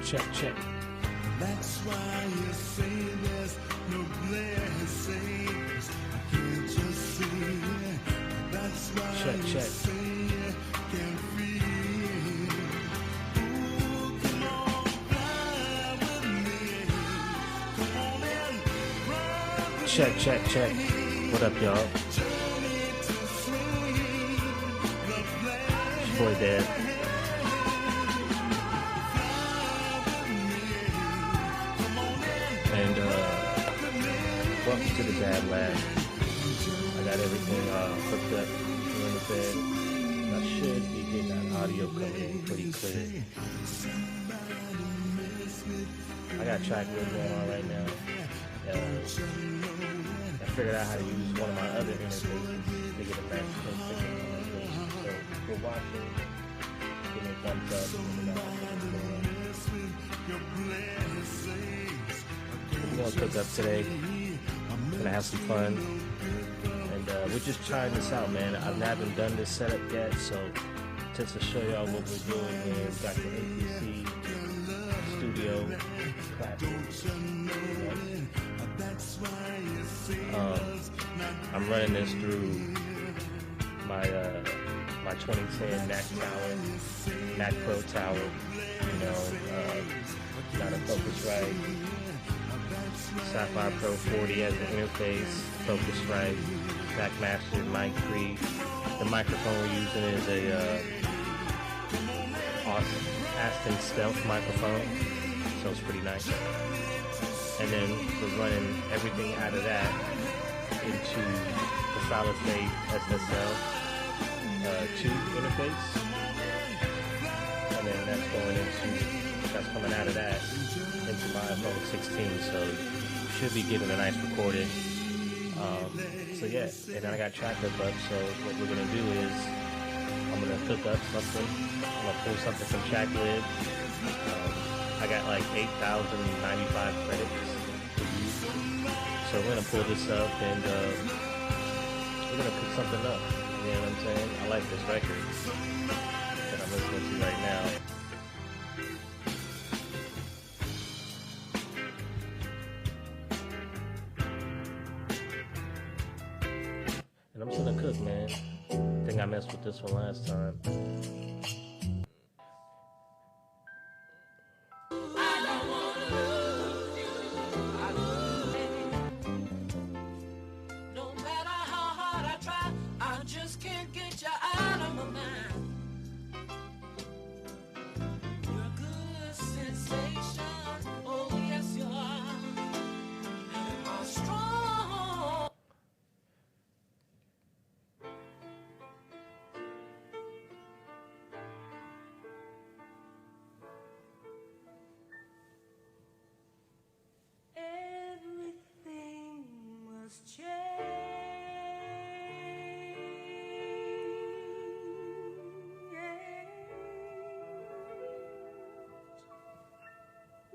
Check, check. That's why you say there's no blessings. I can't just see. That's why check, you check. say you can feel. Ooh, come on, fly with me. Come on and run with Check, check, check. What up, y'all? Journey to sweet the blessing. It's your boy Dad. And welcome to the DABLab. I got everything hooked up here in the bed. I should be getting that audio coming in pretty clear. I got track lid going on right now. I figured out how to use one of my other interfaces to get a nice clean signal on my thing. So if you're watching, give me a thumbs up. We're gonna cook up today. Gonna have some fun, and we're just trying this out, man. I haven't done this setup yet, so just to show y'all what we're doing here, we've got the MPC Studio classic. I'm running this through my 2010 Mac Pro Tower. You know, got a Focusrite Sapphire Pro 40 as the interface, Focusrite, Backmaster Mic 3. The microphone we're using is a awesome Aston Stealth microphone, so it's pretty nice. And then we're running everything out of that into the solid state SSL 2 interface, and then that's coming out of that into my iPhone 16, so should be getting a nice recording. So yeah, and then I got track lib up, so what we're gonna do is I'm gonna cook up something. I'm gonna pull something from track lib. I got like 8,095 credits to use, so we're gonna pull this up and we're gonna cook something up. You know what I'm saying? I like this record that I'm listening to right now. And I'm just gonna cook, man. I think I messed with this one last time.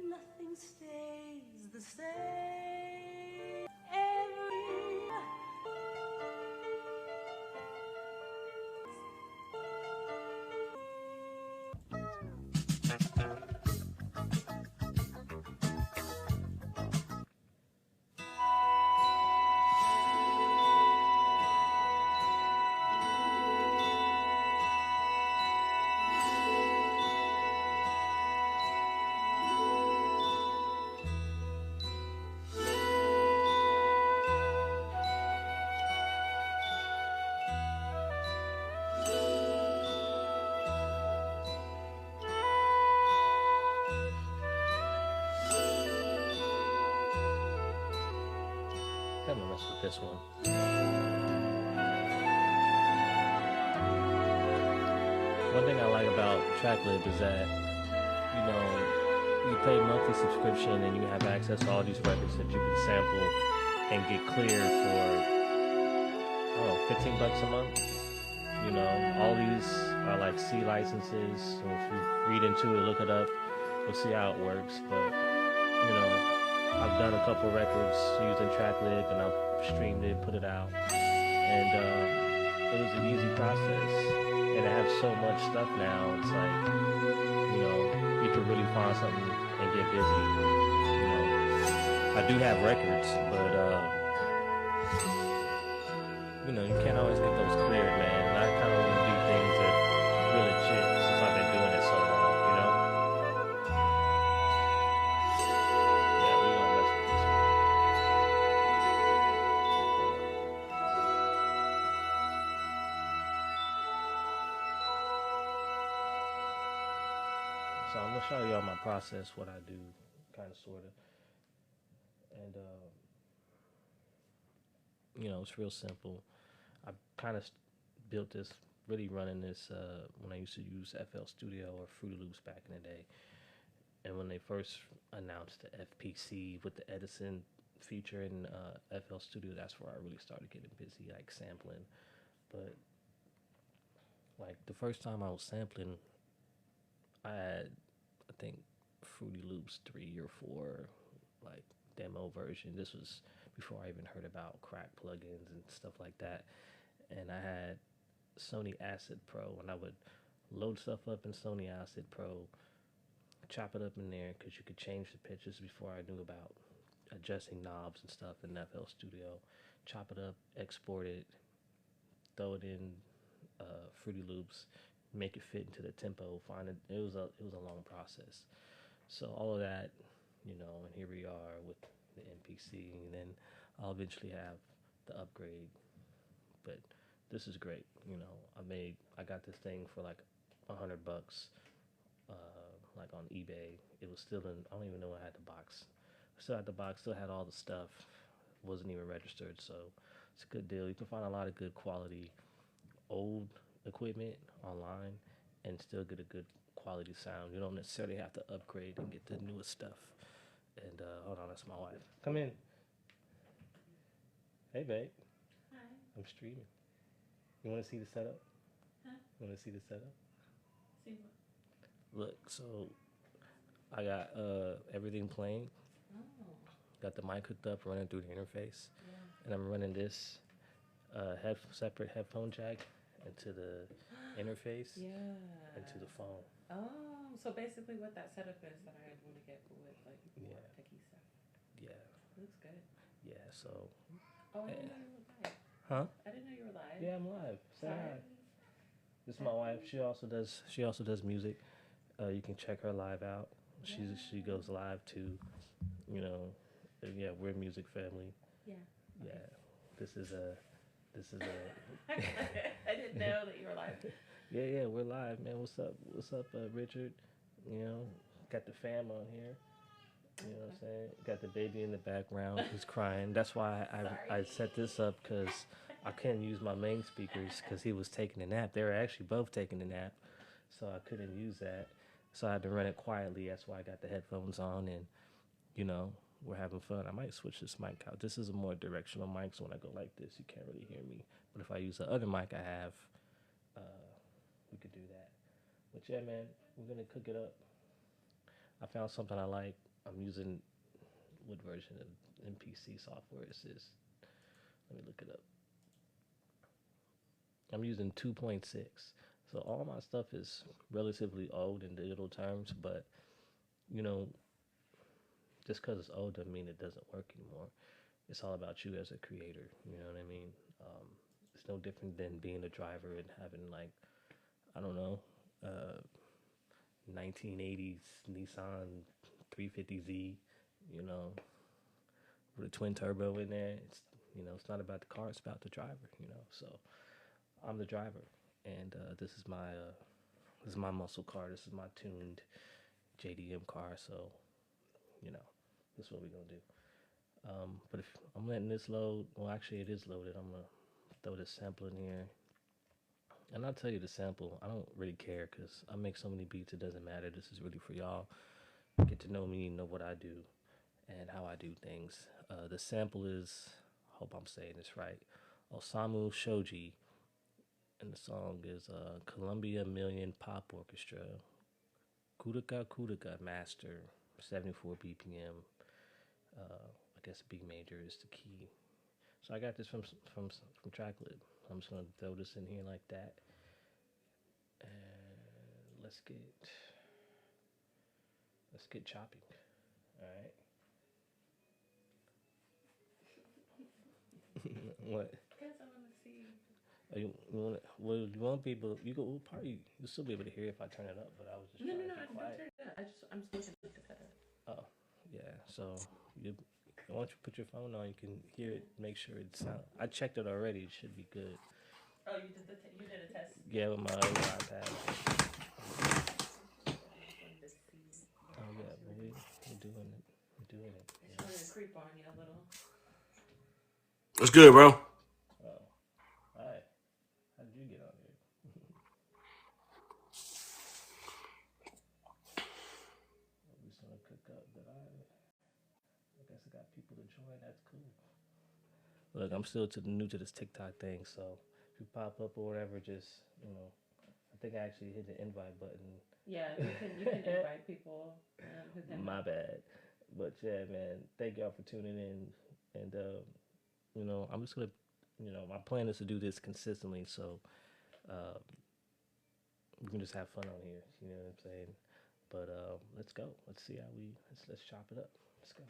Nothing stays the same. I'm gonna mess with this one. One thing I like about TrackLib is that, you know, you pay monthly subscription and you have access to all these records that you can sample and get cleared for, I don't know, $15 a month. You know, all these are like C licenses, so if you read into it, look it up, we'll see how it works. But, you know, I've done a couple records using TrackLib and I've streamed it, put it out, and it was an easy process, and it have so much stuff now. It's like, you could really find something and get busy. I do have records, but you can't always get those cleared, man. And I kind of want to do things that real legit since I've been doing it so long. Yeah, we gonna mess with this one. So I'm gonna show you all my process, what I do, kind of, sort of, and it's real simple. I kind of built this, really running this when I used to use FL Studio or Fruity Loops back in the day. And when they first announced the FPC with the Edison feature in FL Studio, that's where I really started getting busy, like sampling. But like the first time I was sampling, I had, I think, Fruity Loops 3 or 4, like demo version. This was before I even heard about crack plugins and stuff like that. And I had Sony Acid Pro, and I would load stuff up in Sony Acid Pro, chop it up in there, because you could change the pitches before I knew about adjusting knobs and stuff in FL Studio. Chop it up, export it, throw it in Fruity Loops, make it fit into the tempo. Find it. It was a long process. So all of that, and here we are with the MPC, and then I'll eventually have the upgrade. But this is great. I got this thing for like $100, like on eBay. It was still in, I don't even know I had the box. Still had the box, still had all the stuff. Wasn't even registered, so it's a good deal. You can find a lot of good quality old equipment online and still get a good quality sound. You don't necessarily have to upgrade and get the newest stuff. And hold on, that's my wife. Come in. Hey, babe. Hi. I'm streaming. You want to see the setup? Huh? You want to see the setup? See what? Look, so I got everything playing. Oh. Got the mic hooked up, running through the interface. Yeah. And I'm running this separate headphone jack into the interface Yeah. and to the phone. Oh, so basically what that setup is that I want to get with like more Yeah. techie stuff. Yeah. Looks good. Yeah, so. Oh, I didn't know you were live. Huh? I didn't know you were live. Yeah, I'm live. Say Sorry. hi. This is my wife. She also does music. You can check her live out. She goes live too. Yeah, we're a music family. Yeah. Yeah. This is a I didn't know that you were live. Yeah, we're live, man. What's up, Richard? Got the fam on here. You know what I'm saying? Got the baby in the background who's crying. That's why I set this up, because I couldn't use my main speakers because he was taking a nap. They were actually both taking a nap, so I couldn't use that. So I had to run it quietly. That's why I got the headphones on, and we're having fun. I might switch this mic out. This is a more directional mic, so when I go like this, you can't really hear me. But if I use the other mic I have, we could do that. But yeah, man, we're gonna cook it up. I found something I like. I'm using, what version of MPC software is this? Let me look it up. I'm using 2.6. So all my stuff is relatively old in digital terms, but just because it's old doesn't mean it doesn't work anymore. It's all about you as a creator. You know what I mean? It's no different than being a driver and having, like, I don't know, 1980s Nissan 350Z, with a twin turbo in there. It's it's not about the car, it's about the driver. So I'm the driver, and this is my muscle car. This is my tuned JDM car. So this is what we're gonna do. But if I'm letting this load, well, actually it is loaded. I'm gonna throw this sample in here. And I'll tell you the sample, I don't really care because I make so many beats, it doesn't matter. This is really for y'all. Get to know me, know what I do, and how I do things. The sample is, I hope I'm saying this right, Osamu Shoji. And the song is Columbia Million Pop Orchestra, Kudaka Kudaka Master, 74 BPM. I guess B major is the key. So I got this from Tracklib. I'm just gonna throw this in here like that, let's get chopping. All right. What? Because I want to see. You want? Well, you won't be able. You'll still be able to hear if I turn it up. But I was just No, trying no, to no. be Don't quiet. turn it up. I'm just looking to cut it. Oh, yeah. So why don't you put your phone on? You can hear it. Make sure it sounds. I checked it already. It should be good. Oh, you did you did a test. Yeah, with my other iPad. I just wanted to see. Oh yeah, but we're doing it. We're doing it. I just wanted to creep on you a little. What's good, bro? Oh, hi. How did you get on here? We're just gonna cook up, but I guess I got people to join. That's cool. Look, I'm still new to this TikTok thing, so if you pop up or whatever, just I think I actually hit the invite button. Yeah, you can invite people who can. My bad, but yeah, man, thank y'all for tuning in, and I'm just gonna, my plan is to do this consistently, so we can just have fun on here. You know what I'm saying? But let's go. Let's see how let's chop it up. Let's go.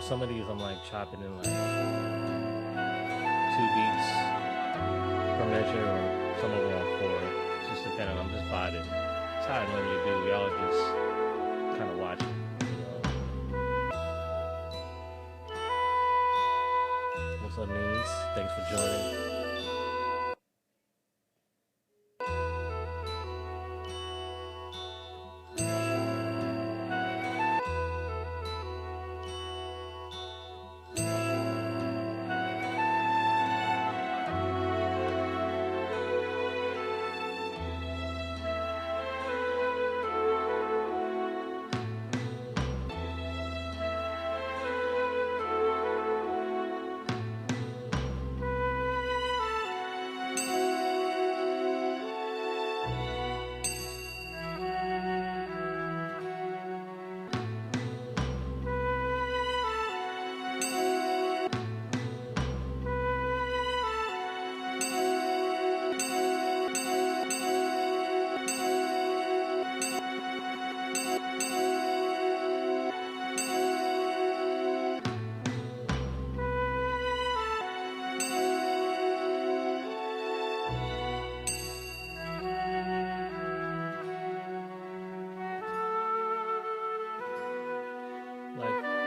Some of these I'm like chopping in like 2 beats per measure, or some of them are 4. Just depending. I'm just vibing. That's how I normally do. Y'all just kind of watch it. What's up, niece? Thanks for joining.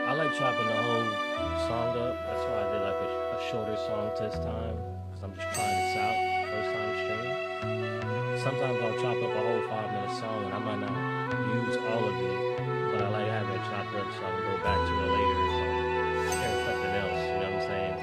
I like chopping the whole song up. That's why I did like a shorter song this time, because I'm just trying this out, first time stream. Sometimes I'll chop up a whole 5-minute song and I might not use all of it, but I like having it chopped up so I can go back to it later if I'm hearing something else, you know what I'm saying?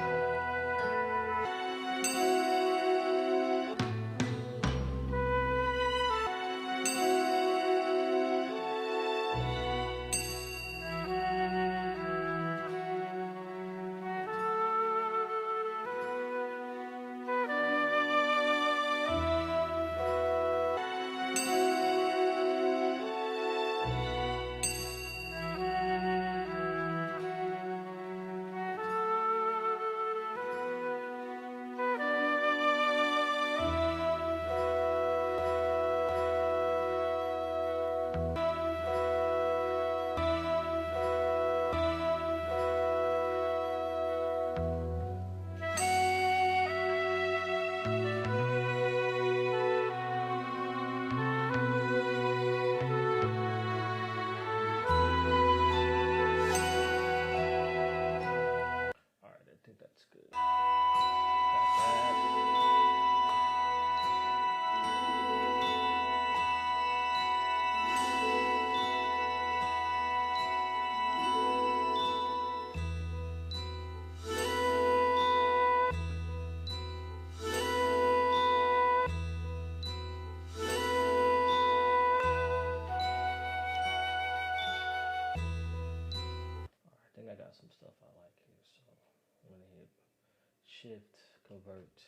Some stuff I like here, so I'm gonna hit shift, convert,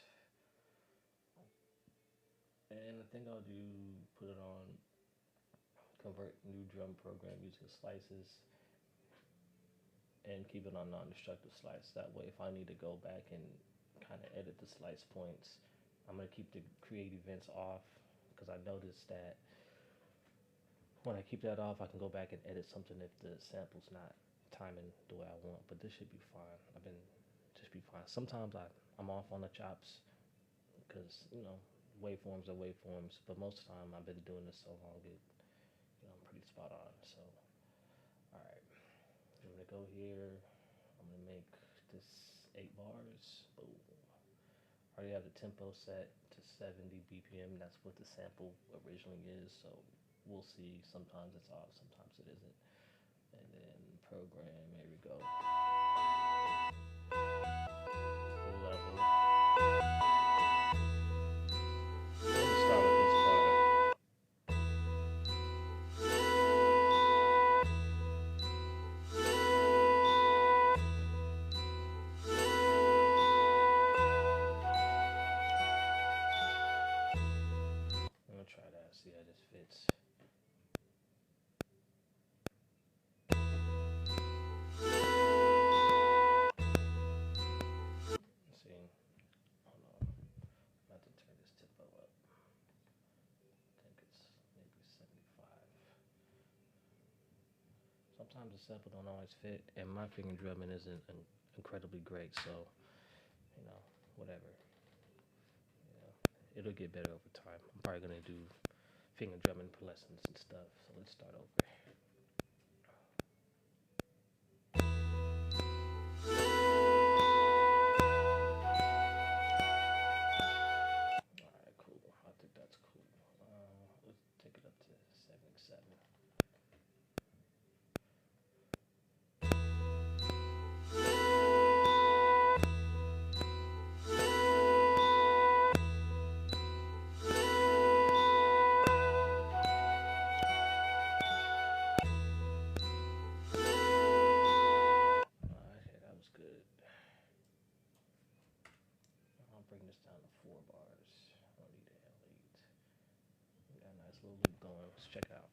and I think I'll put it on convert new drum program using slices and keep it on non-destructive slice. That way if I need to go back and kind of edit the slice points, I'm gonna keep the create events off, because I noticed that when I keep that off I can go back and edit something if the sample's not timing the way I want, but this should be fine. Just be fine. Sometimes I'm off on the chops because, waveforms are waveforms, but most of the time I've been doing this so long I'm pretty spot on. So, alright, I'm gonna go here. I'm gonna make this 8 bars. Boom. I already have the tempo set to 70 BPM. That's what the sample originally is, so we'll see. Sometimes it's off, sometimes it isn't. And then program, here we go. Full level. Let's start with this part. I'm gonna try that, see how this fits. Sometimes the sample don't always fit, and my finger drumming isn't incredibly great, so, whatever. It'll get better over time. I'm probably going to do finger drumming lessons and stuff, so let's start over. 4 bars. I don't need the L8. We got a nice little loop going. Let's check it out.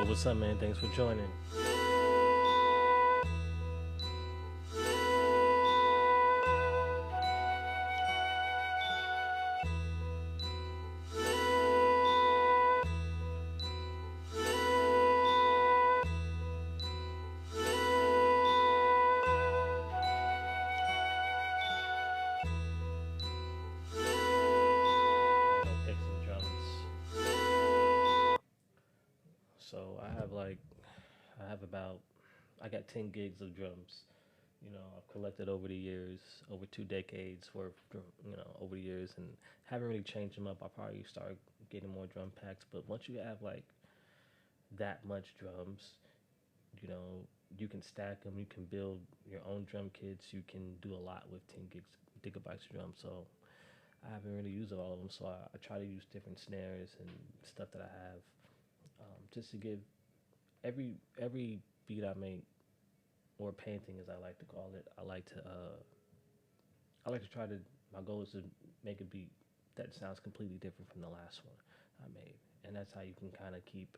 What's up, man? Thanks for joining. So I got 10 gigs of drums. You know, I've collected over the years, over 2 decades worth, over the years, and haven't really changed them up. I'll probably start getting more drum packs, but once you have like that much drums, you know, you can stack them, you can build your own drum kits, you can do a lot with 10 gigabytes of drums. So I haven't really used all of them, so I try to use different snares and stuff that I have, just to give every beat I make, or painting as I like to call it, I like to try to, my goal is to make a beat that sounds completely different from the last one I made. And that's how you can kind of keep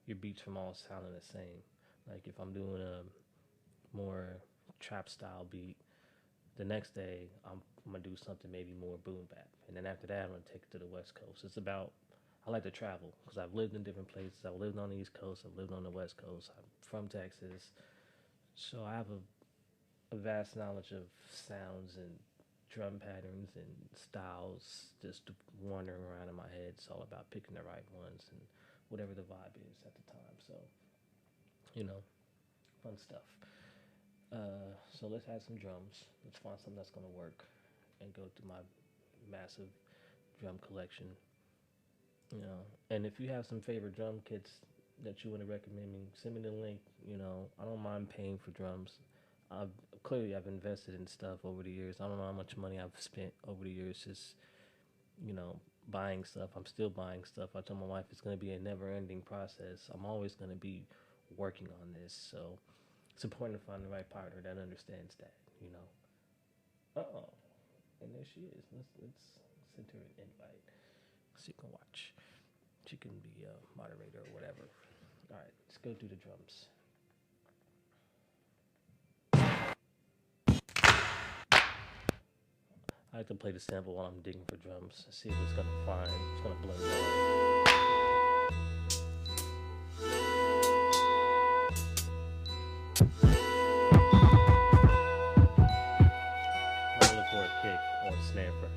your beats from all sounding the same. Like if I'm doing a more trap style beat, the next day I'm gonna do something maybe more boom bap, and then after that I'm gonna take it to the West Coast. It's about, I like to travel because I've lived in different places. I've lived on the East Coast, I've lived on the West Coast. I'm from Texas, so I have a vast knowledge of sounds and drum patterns and styles just wandering around in my head. It's all about picking the right ones and whatever the vibe is at the time. So, you know, fun stuff. So let's add some drums. Let's find something that's going to work and go through my massive drum collection. You know, and if you have some favorite drum kits that you want to recommend me, send me the link. You know, I don't mind paying for drums. I've invested in stuff over the years. I don't know how much money I've spent over the years just, you know, buying stuff. I'm still buying stuff. I told my wife it's going to be a never-ending process. I'm always going to be working on this. So it's important to find the right partner that understands that, you know. And there she is. Let's send her an invite so you can watch. She can be a moderator or whatever. All right, let's go do the drums. I like to play the sample while I'm digging for drums. See what it's gonna find. It's gonna blend well. I'm gonna look for a kick or a snare first.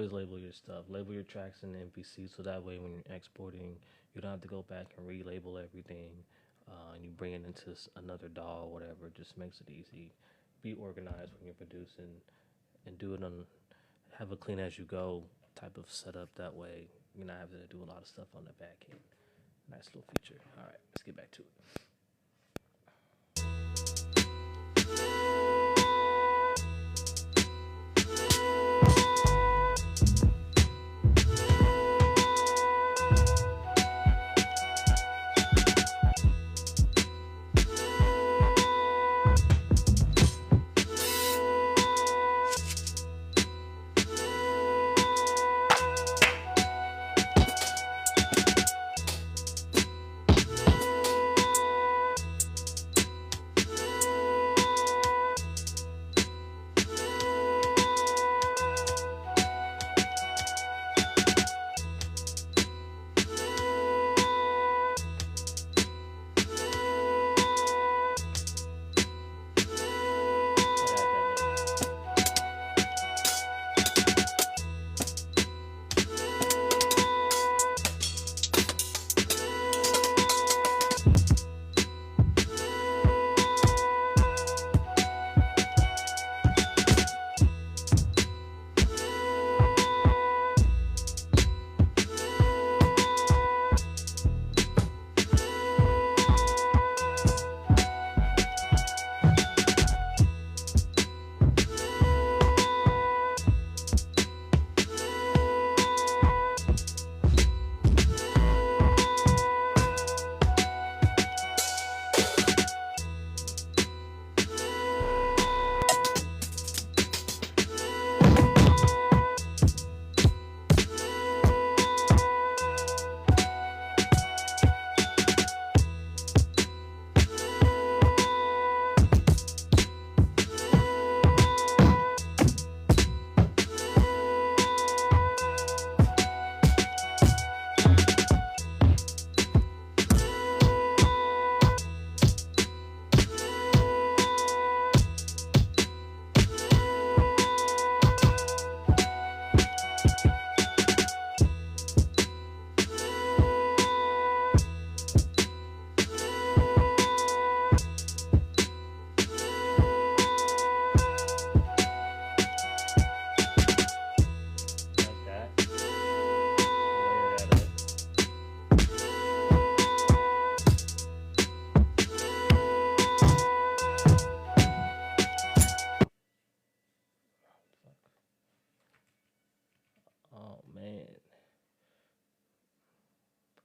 always label your stuff. Label your tracks in the MPC so that way when you're exporting, you don't have to go back and relabel everything. And you bring it into another DAW or whatever. It just makes it easy. Be organized when you're producing, and do it on, have a clean as you go type of setup. That way you're not having to do a lot of stuff on the back end. Nice little feature. All right, let's get back to it.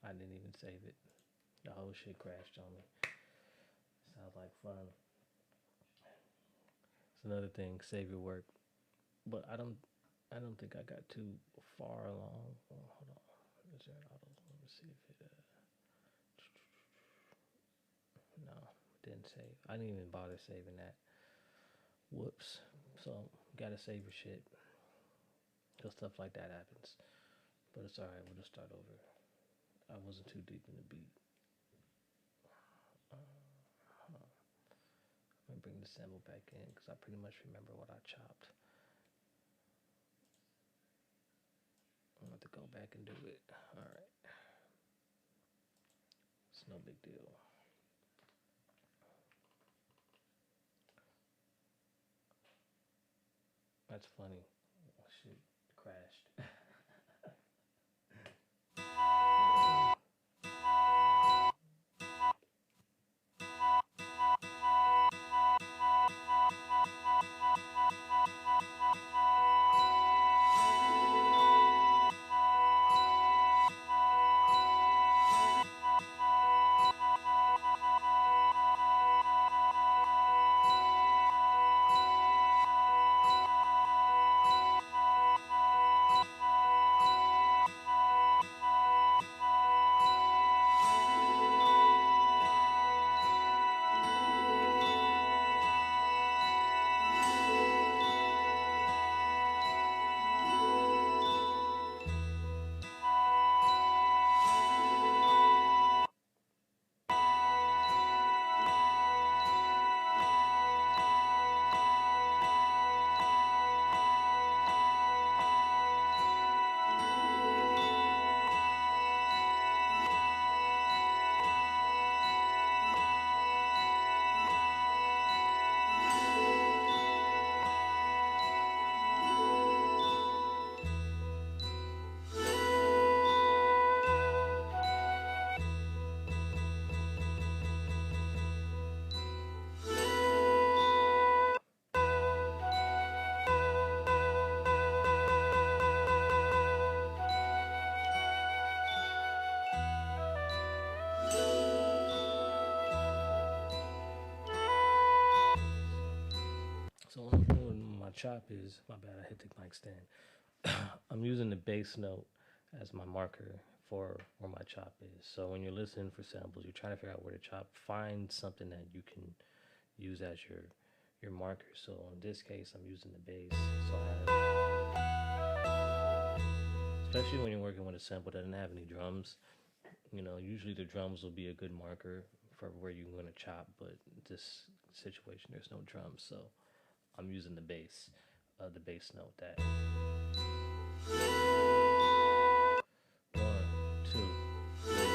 I didn't even save it. The whole shit crashed on me. Sounds like fun. It's another thing, save your work. But I don't think I got too far along. Oh, hold on. Is there an auto? Let me see if it no, didn't save. I didn't even bother saving that. Whoops. So gotta save your shit. Cause stuff like that happens. But it's alright, we'll just start over. I wasn't too deep in the beat. Let me bring the sample back in because I pretty much remember what I chopped. I'm going to have to go back and do it. Alright. It's no big deal. That's funny. Oh, shit. Crashed. chop is, my bad, I hit the mic stand. I'm using the bass note as my marker for where my chop is. So when you're listening for samples, you're trying to figure out where to chop, find something that you can use as your marker. So in this case, I'm using the bass. So especially when you're working with a sample that doesn't have any drums, you know, usually the drums will be a good marker for where you're going to chop, but this situation, there's no drums, so I'm using the bass note that. 1, 2, 3, 4, 2.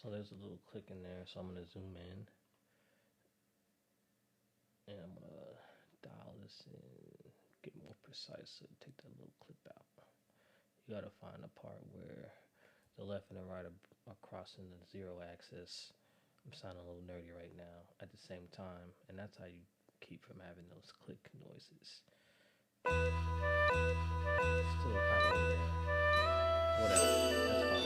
So there's a little click in there, so I'm going to zoom in. And I'm going to dial this in, get more precise, so take that little clip out. You got to find a part where the left and the right are crossing the 0 axis. I'm sounding a little nerdy right now at the same time, and that's how you keep from having those click noises. Still kind of in there. Whatever, that's fine.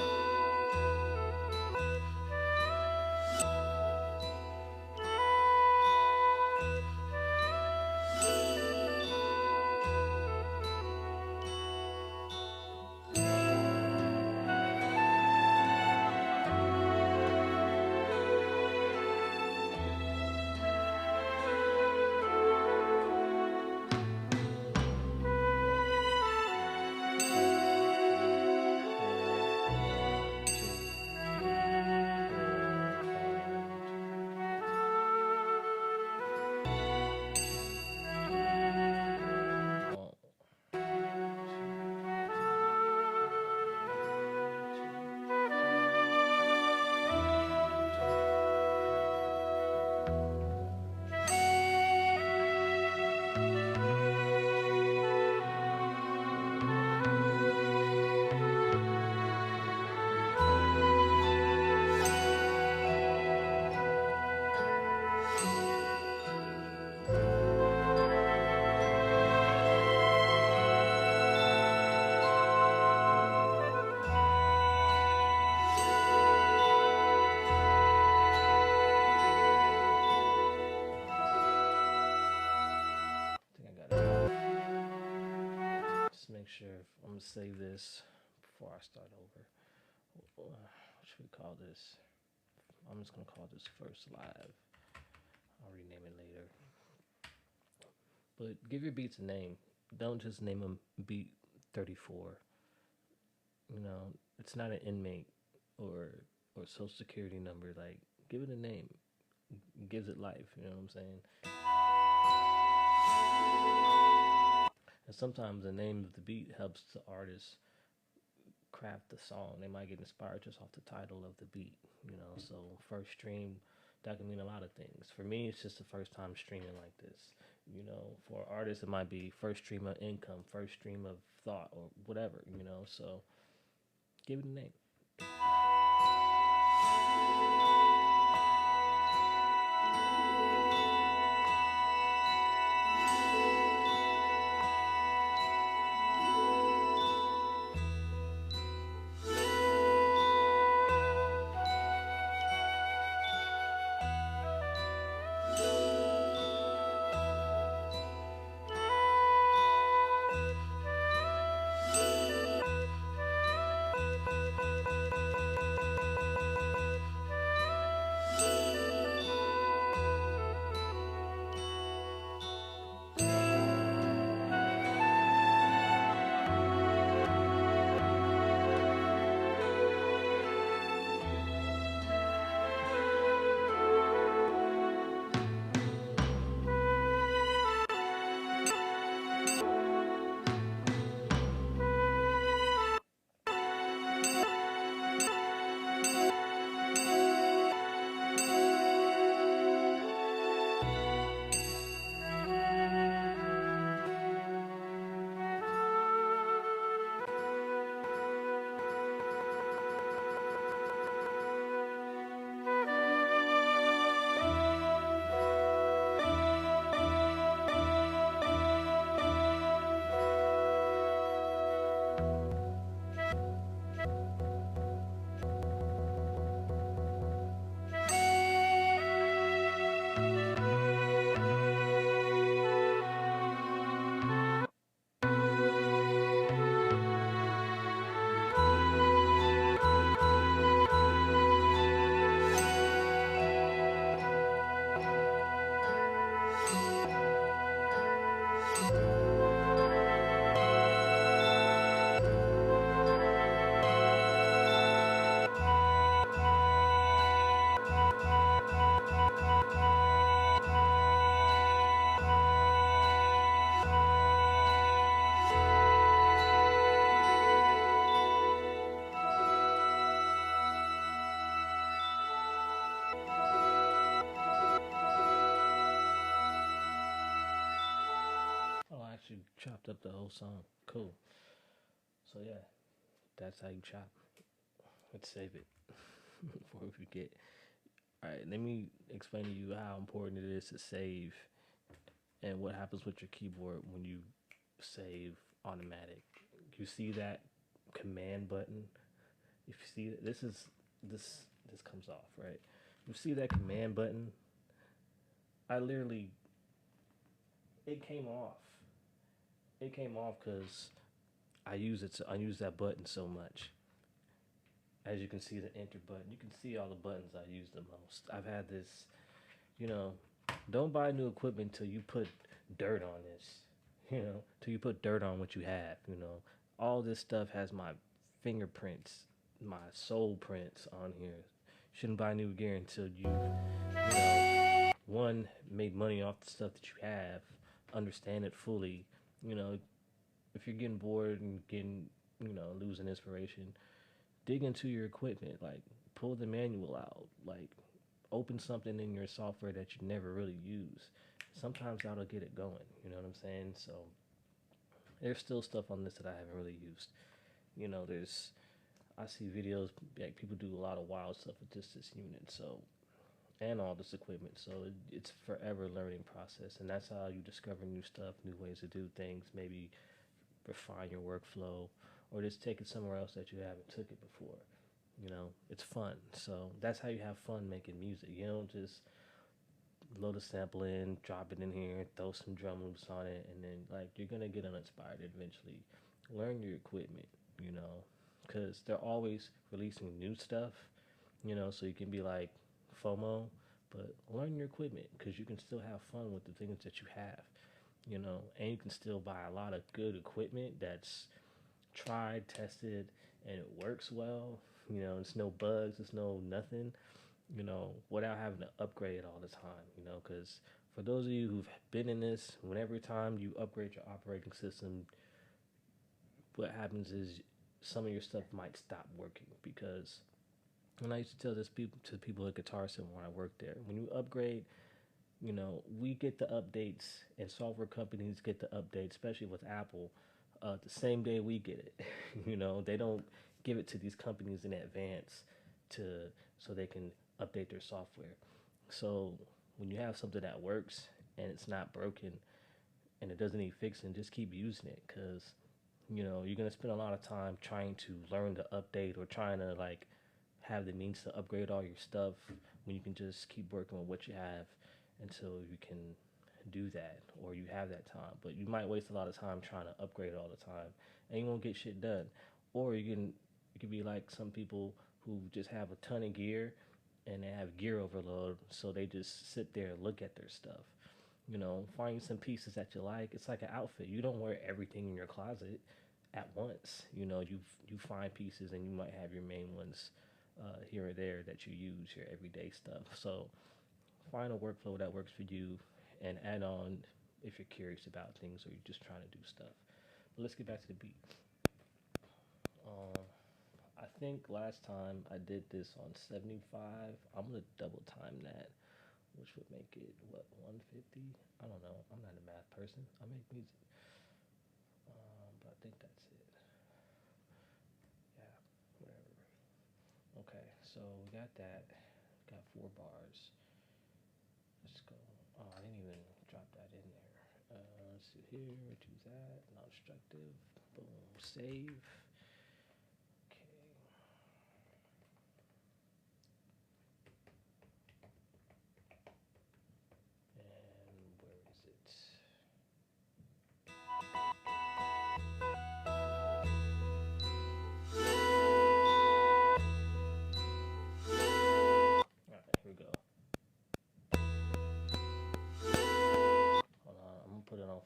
Make sure I'm gonna save this before I start over. What should we call this? I'm just gonna call this First Live. I'll rename it later. But give your beats a name. Don't just name them Beat 34. You know, it's not an inmate or social security number. Like, give it a name. It gives it life. You know what I'm saying? And sometimes the name of the beat helps the artist craft the song. They might get inspired just off the title of the beat, you know. So first stream, that can mean a lot of things. For me, it's just the first time streaming like this. You know, for artists, it might be first stream of income, first stream of thought, or whatever, you know. So give it a name. chopped up the whole song. Cool. So yeah, that's how you chop. Let's save it before we forget. All right, let me explain to you how important it is to save and what happens with your keyboard when you save automatic. You see that command button? If you see that, this comes off, right? You see that command button? I literally, it came off. It came off because I use that button so much. As you can see, the enter button. You can see all the buttons I use the most. I've had this, you know, don't buy new equipment till you put dirt on this. Till you put dirt on what you have. All this stuff has my fingerprints, my soul prints on here. Shouldn't buy new gear until one, made money off the stuff that you have, understand it fully. If you're getting bored and losing inspiration, dig into your equipment, like pull the manual out, like open something in your software that you never really use. Sometimes that'll get it going, you know what I'm saying? So there's still stuff on this that I haven't really used. I see videos, like people do a lot of wild stuff with just this unit, so, and all this equipment, so it's forever learning process, and that's how you discover new stuff, new ways to do things, maybe refine your workflow, or just take it somewhere else that you haven't took it before. It's fun. So that's how you have fun making music. You don't just load a sample in, drop it in here, throw some drum loops on it, and then you're gonna get uninspired eventually. Learn your equipment, because they're always releasing new stuff, so you can be like FOMO, but learn your equipment because you can still have fun with the things that you have, and you can still buy a lot of good equipment that's tried, tested, and it works well. It's no bugs, it's no nothing, without having to upgrade all the time, because for those of you who've been in this, whenever time you upgrade your operating system, what happens is some of your stuff might stop working. Because when I used to tell this to people at Guitar Center when I worked there, when you upgrade, we get the updates, and software companies get the updates, especially with Apple, the same day we get it. They don't give it to these companies in advance so they can update their software. So when you have something that works and it's not broken and it doesn't need fixing, just keep using it, because you're gonna spend a lot of time trying to learn to update or trying to have the means to upgrade all your stuff when you can just keep working with what you have until you can do that, or you have that time. But you might waste a lot of time trying to upgrade all the time and you won't get shit done. Or you can be like some people who just have a ton of gear and they have gear overload, so they just sit there and look at their stuff. Find some pieces that you like. It's like an outfit. You don't wear everything in your closet at once. You find pieces, and you might have your main ones here or there that you use, your everyday stuff. So find a workflow that works for you and add on if you're curious about things or you're just trying to do stuff. But let's get back to the beat. I think last time I did this on 75. I'm gonna double time that, which would make it 150. I don't know. I'm not a math person. I make music, but I think that's it. Yeah, whatever. Okay, so we got that. Got 4 bars. Let's go. Oh, I didn't even drop that in there. Let's see here. Do that. Non-destructive. Boom. Save.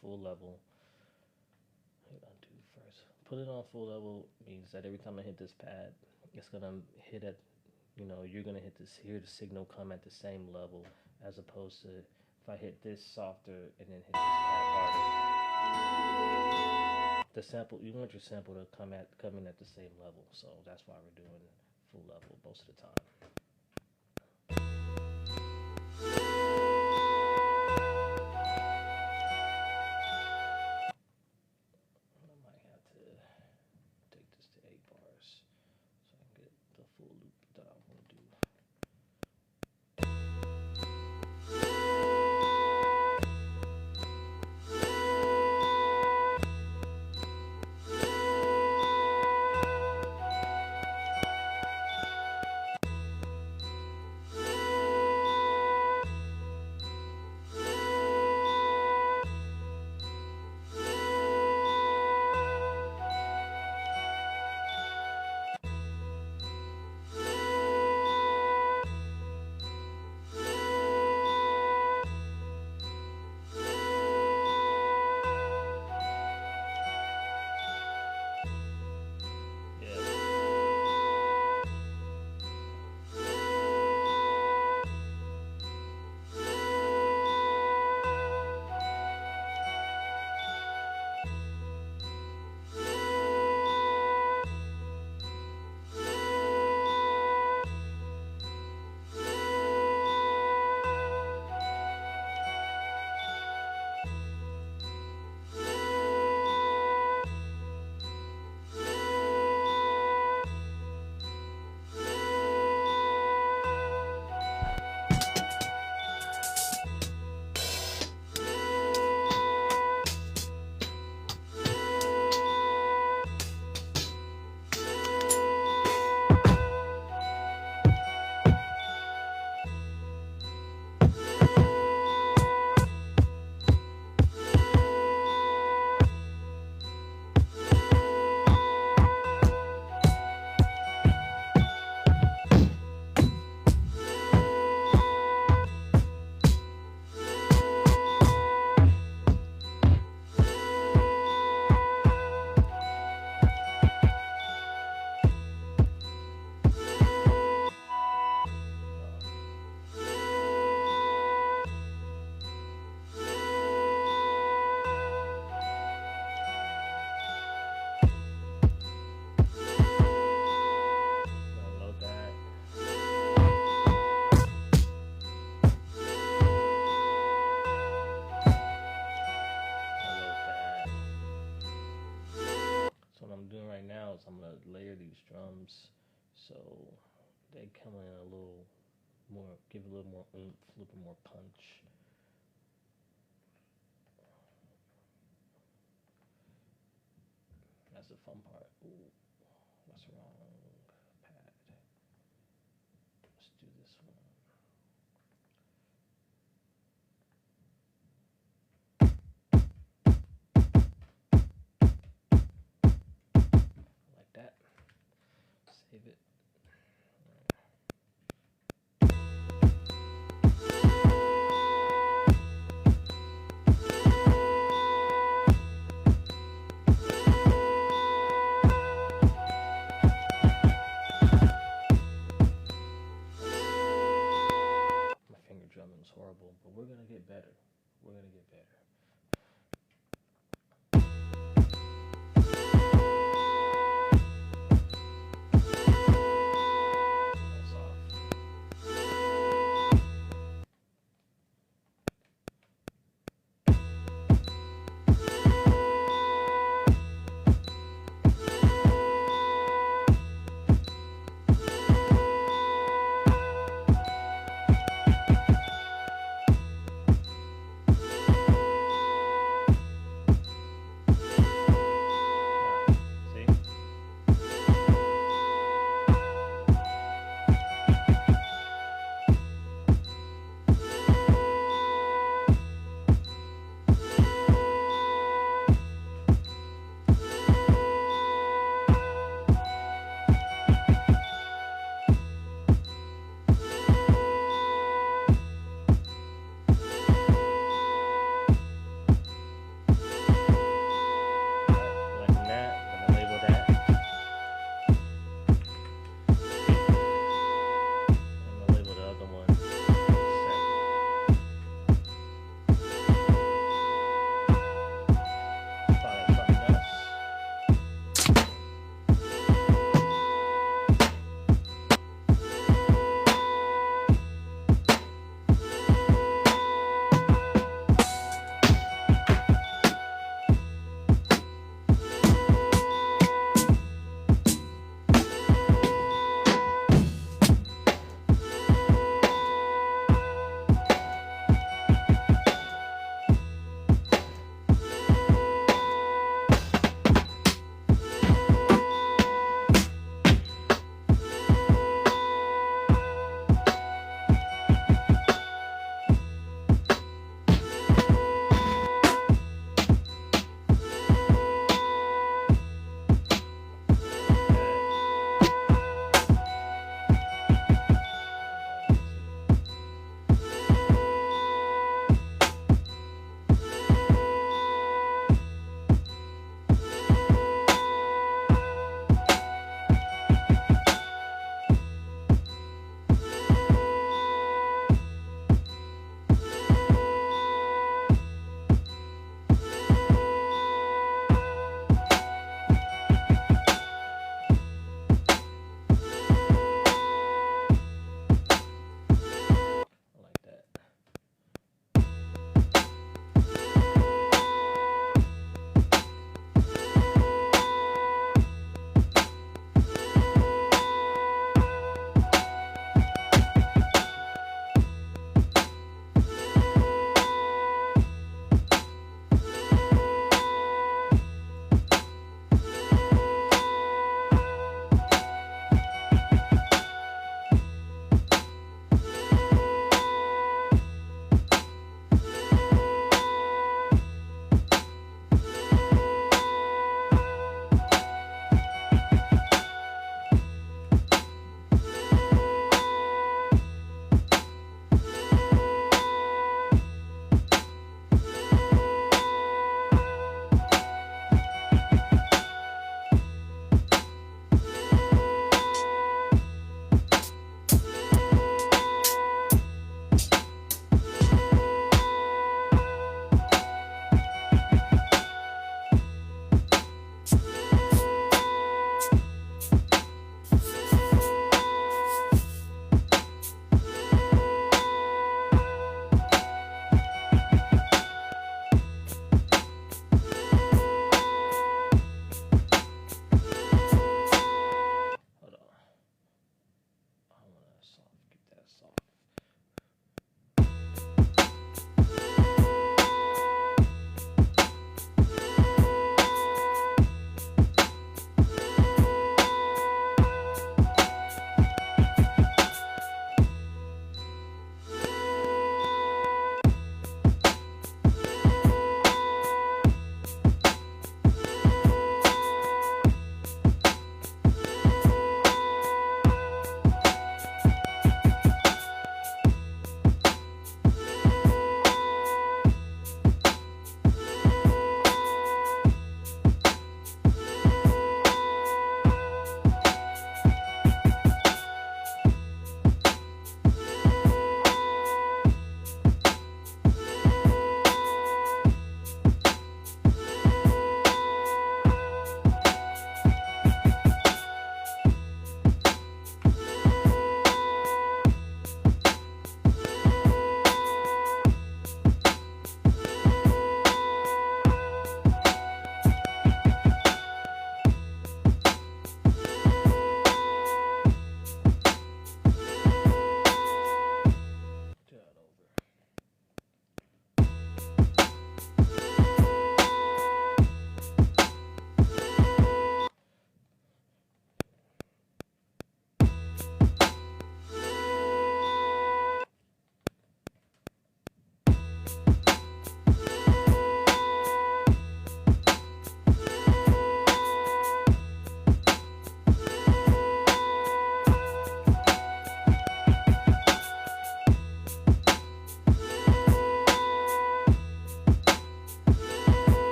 Full level. Put it on full level means that every time I hit this pad, it's gonna hit at, you're gonna hear the signal come at the same level, as opposed to if I hit this softer and then hit this pad harder. The sample, you want your sample to come in at the same level, so that's why we're doing full level most of the time. bars so I can get the full loop that I want to do. I'm gonna layer these drums so they come in a little more, give a little more oomph, a little more punch. That's the fun part. Ooh, that's wrong pad. Let's do this one. Like that. Save it.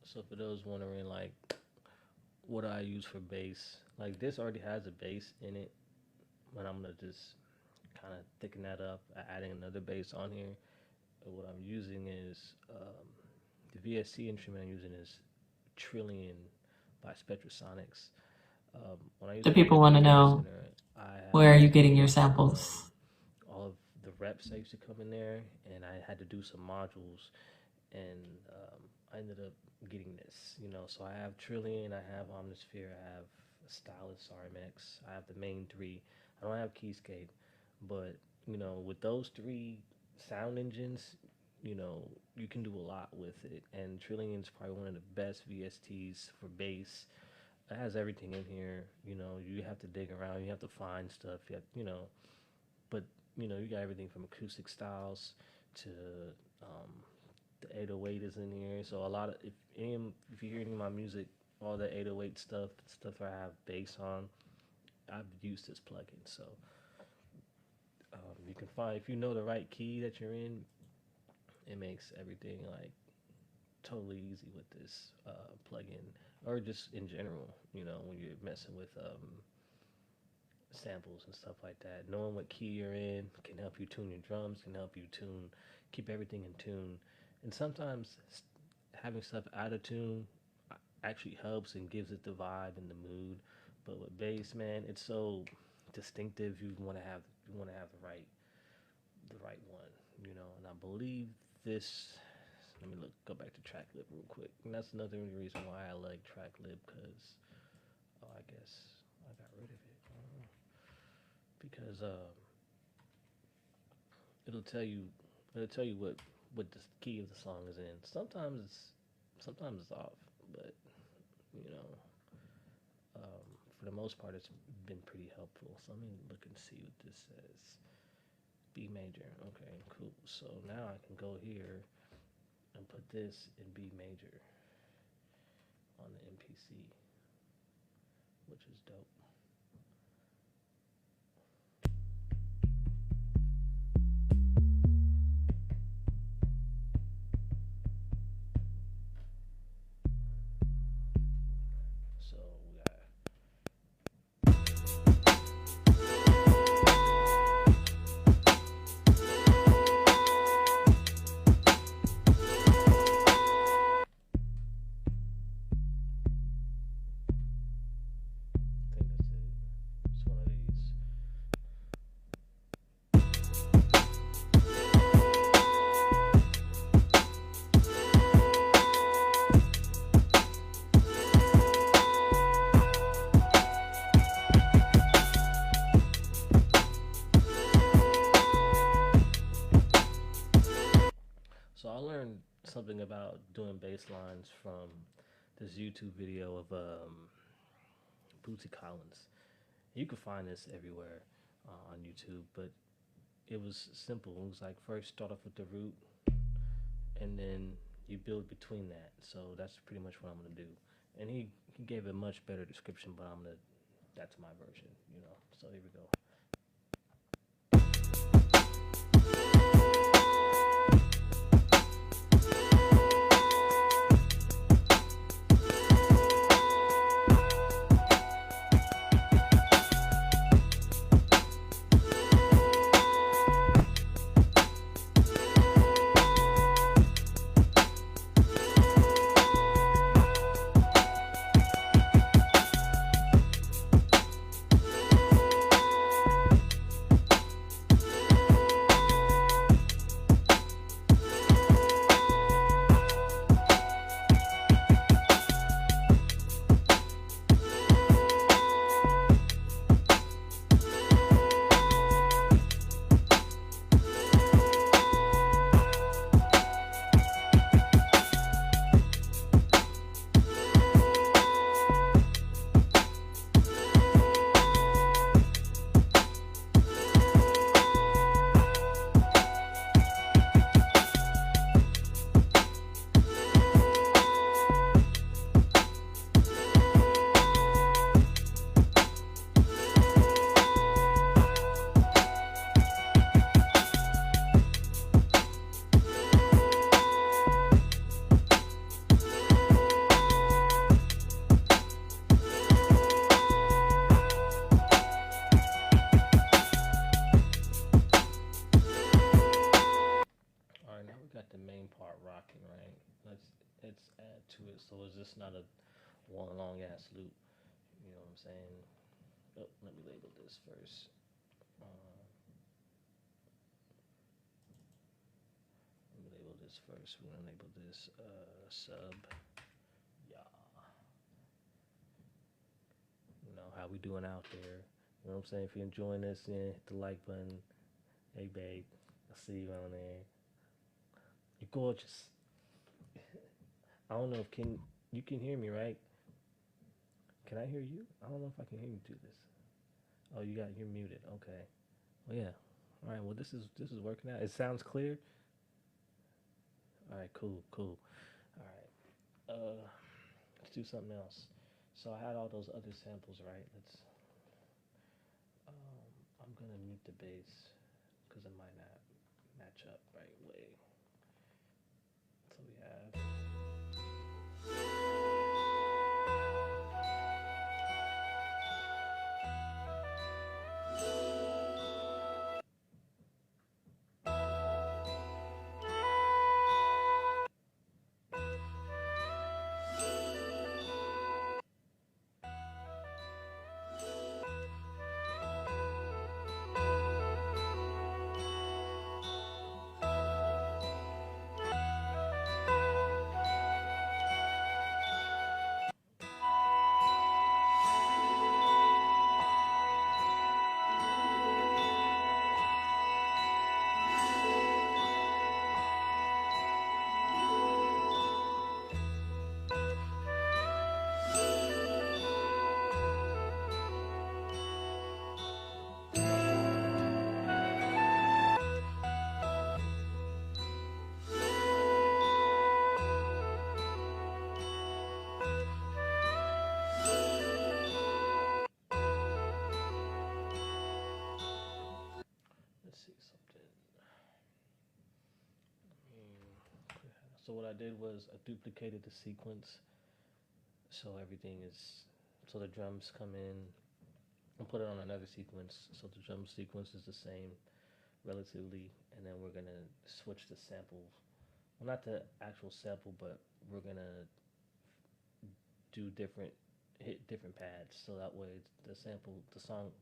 So for those wondering, like, what do I use for bass? Like, this already has a bass in it, but I'm gonna just kind of thicken that up, adding another bass on here. And what I'm using is the VSC instrument I'm using is Trillion by Spectrasonics. When I use The people want to know, where are you getting your samples? all of the reps that used to come in there, and I had to do some modules, and I ended up getting this, so I have Trillion, I have Omnisphere, I have Stylus RMX, I have the main three. I don't have Keyscape, but with those three sound engines, you can do a lot with it. And Trillion's probably one of the best VSTs for bass. It has everything in here. You have to dig around, you have to find stuff. But you got everything from acoustic styles to the 808 is in here. So a lot of if you hear any of my music, all the 808 stuff I have bass on, I've used this plugin. So you can find, if you know the right key that you're in, it makes everything like totally easy with this plugin, or just in general. When you're messing with samples and stuff like that, knowing what key you're in can help you tune your drums, can help you keep everything in tune. And sometimes having stuff out of tune actually helps and gives it the vibe and the mood. But with bass, man, it's so distinctive. You want to have the right one, And I believe this. Let me go back to TrackLib real quick. And that's another reason why I like TrackLib, because I guess I got rid of it. Because it'll tell you what the key of the song is in. Sometimes it's off, but for the most part, it's been pretty helpful. So let me look and see what this says. B major. Okay, cool. So now I can go here and put this in B major on the MPC, which is dope. So we got I think that's it. about doing bass lines from this YouTube video of Bootsy Collins. You can find this everywhere on YouTube, but it was simple. It was like first start off with the root, and then you build between that. So that's pretty much what I'm gonna do. And he gave a much better description, but that's my version, you know. So here we go. Let's add to it so it's just not a one long ass loop. You know what I'm saying? Oh, let me label this first. Let me label this first. We're gonna label this sub. Yeah. You know how we doing out there. You know what I'm saying? If you're enjoying this, yeah, hit the like button. Hey babe, I see you on there. You're gorgeous. I don't know if you can hear me, right? Can I hear you? I don't know if I can hear you do this. Oh, you're muted. Okay. Well, yeah. All right. Well, this is working out. It sounds clear. All right. Cool. All right. Let's do something else. So I had all those other samples, right? I'm gonna mute the bass because it might not match up right way. So we have. So what I did was I duplicated the sequence so so the drums come in and put it on another sequence so the drum sequence is the same relatively, and then we're gonna switch the sample, well, not the actual sample, but we're gonna hit different pads so that way the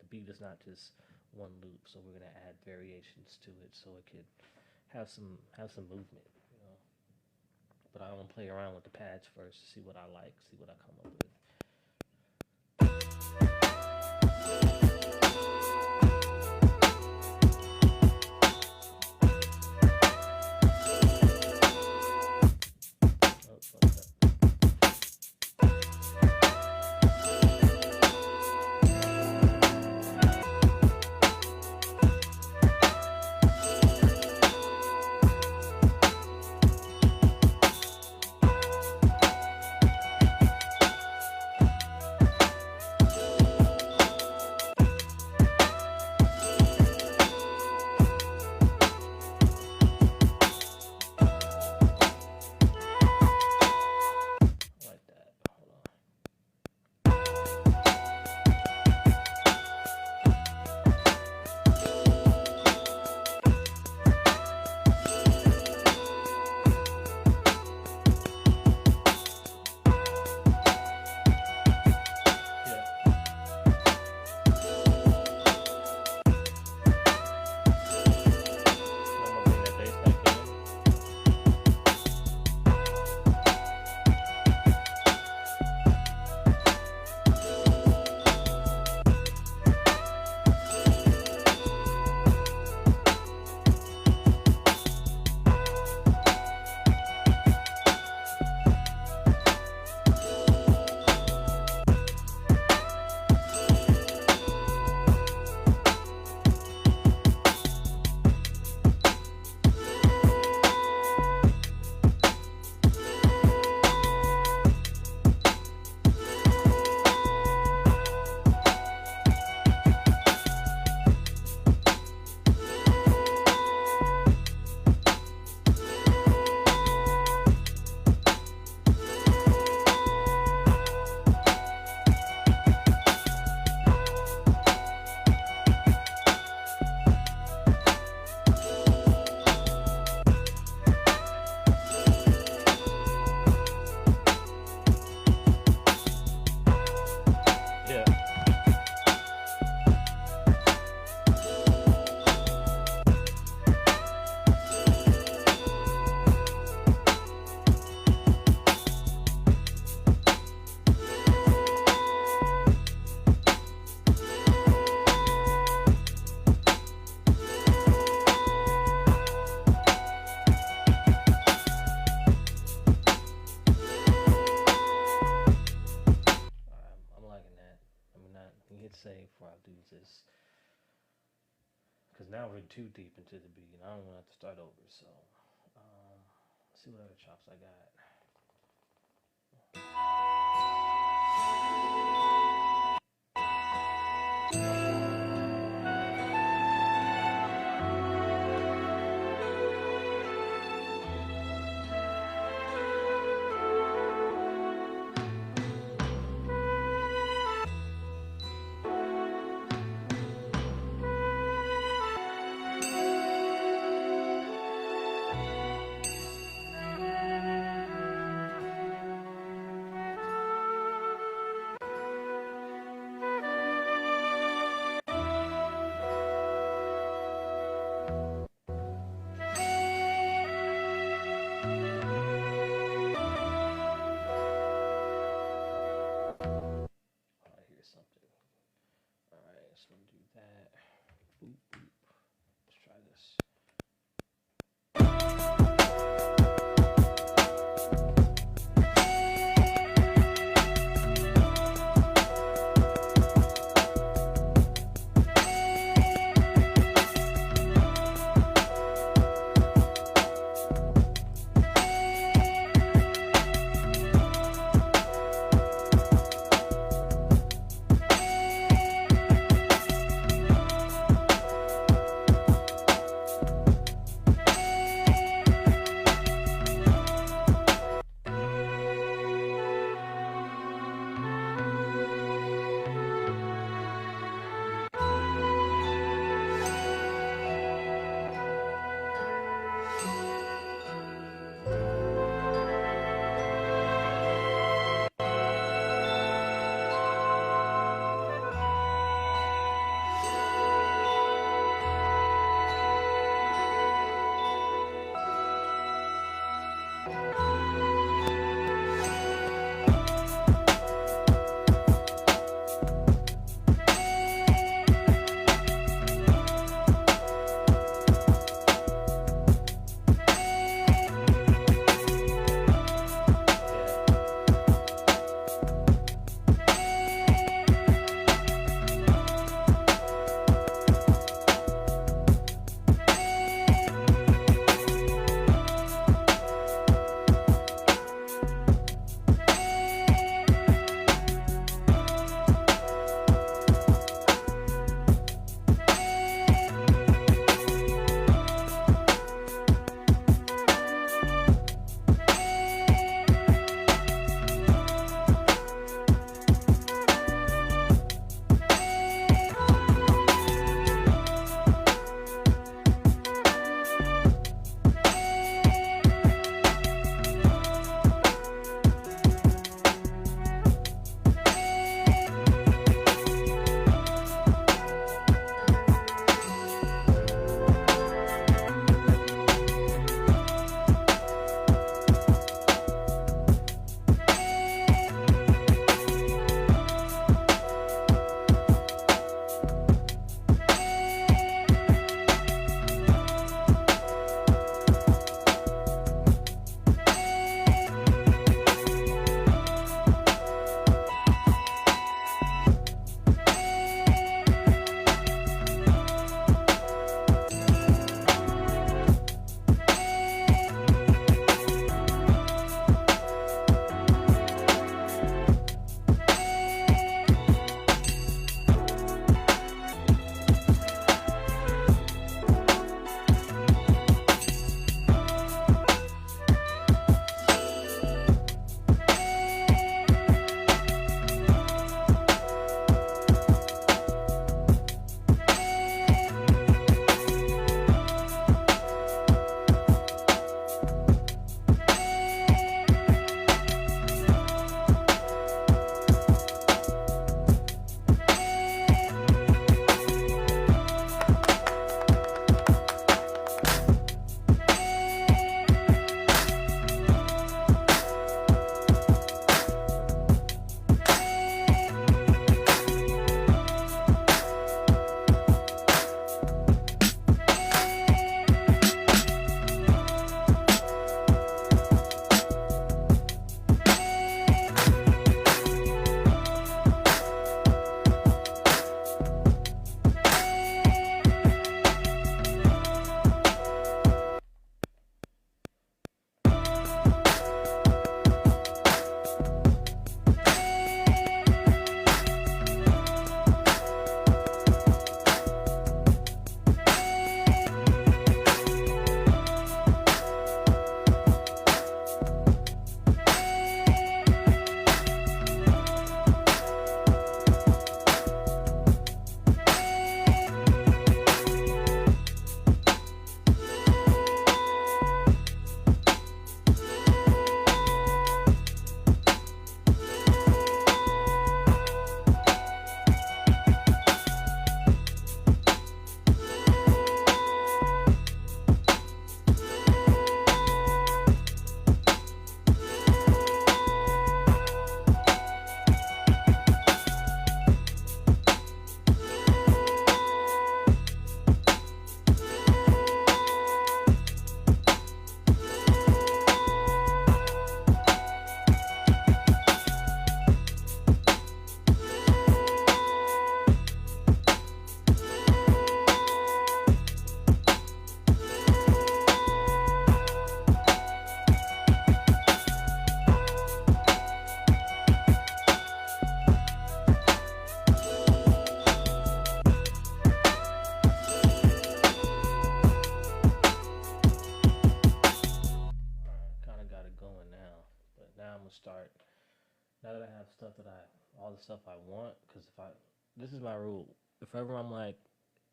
beat is not just one loop, so we're gonna add variations to it so it could have some movement. But I want to play around with the pads first to see what I like, see what I come up with. can hit save before I lose this. Because now we're too deep into the beat, and I don't want to have to start over. So, let's see what other chops I got. all the stuff I want. Because this is my rule. If ever I'm like,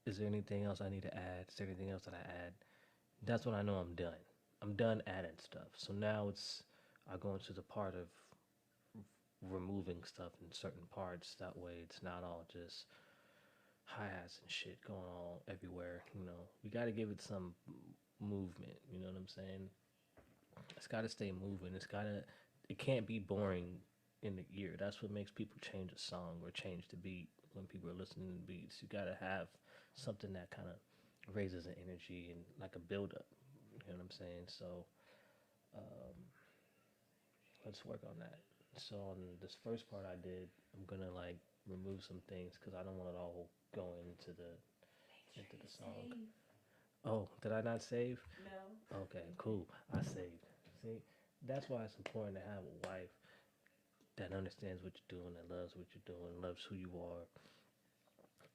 is there anything else I need to add? Is there anything else that I add? That's when I know I'm done. I'm done adding stuff. So now I go into the part of removing stuff in certain parts. That way it's not all just hi-hats and shit going on everywhere. We got to give it some movement. You know what I'm saying? It's got to stay moving. It can't be boring in the ear. That's what makes people change a song or change the beat when people are listening to beats. You got to have something that kind of raises an energy and like a build-up. You know what I'm saying? So let's work on that. So on this first part I did, I'm gonna like remove some things because I don't want it all going into the song. Oh, did I not save? No. Okay, cool. I saved. See, that's why it's important to have a wife that understands what you're doing, that loves what you're doing, loves who you are,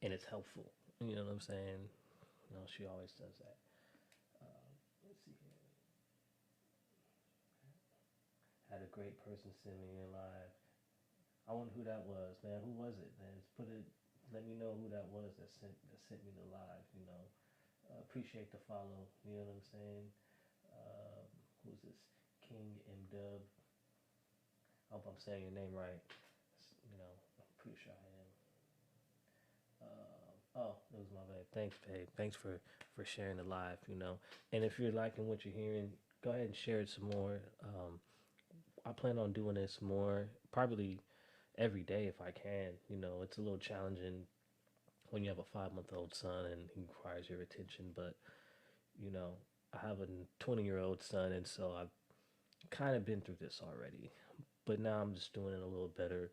and it's helpful. You know what I'm saying? She always does that. Let's see here. Had a great person send me in live. I wonder who that was, man. Who was it, man? Let me know who that was that sent me the live. Appreciate the follow. You know what I'm saying? Who's this? King M Dub. I hope I'm saying your name right. I'm pretty sure I am. Oh, it was my babe. Thanks, babe. Thanks for sharing the live. And if you're liking what you're hearing, go ahead and share it some more. I plan on doing this more, probably every day if I can. It's a little challenging when you have a 5-month-old son and he requires your attention, but I have a 20-year-old son, and so I've kind of been through this already, but now I'm just doing it a little better.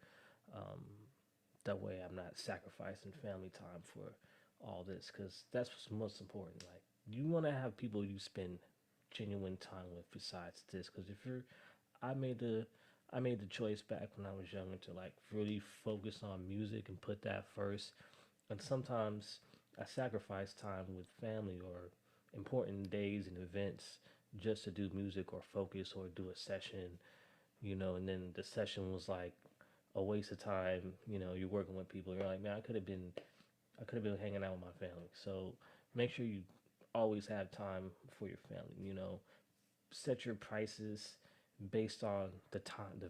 That way I'm not sacrificing family time for all this, because that's what's most important. Like, you want to have people you spend genuine time with besides this, because I made the choice back when I was younger to like really focus on music and put that first. And sometimes I sacrifice time with family or important days and events just to do music or focus or do a session, and then the session was like a waste of time. You're working with people. You're like, man, I could have been hanging out with my family. So make sure you always have time for your family. Set your prices based on the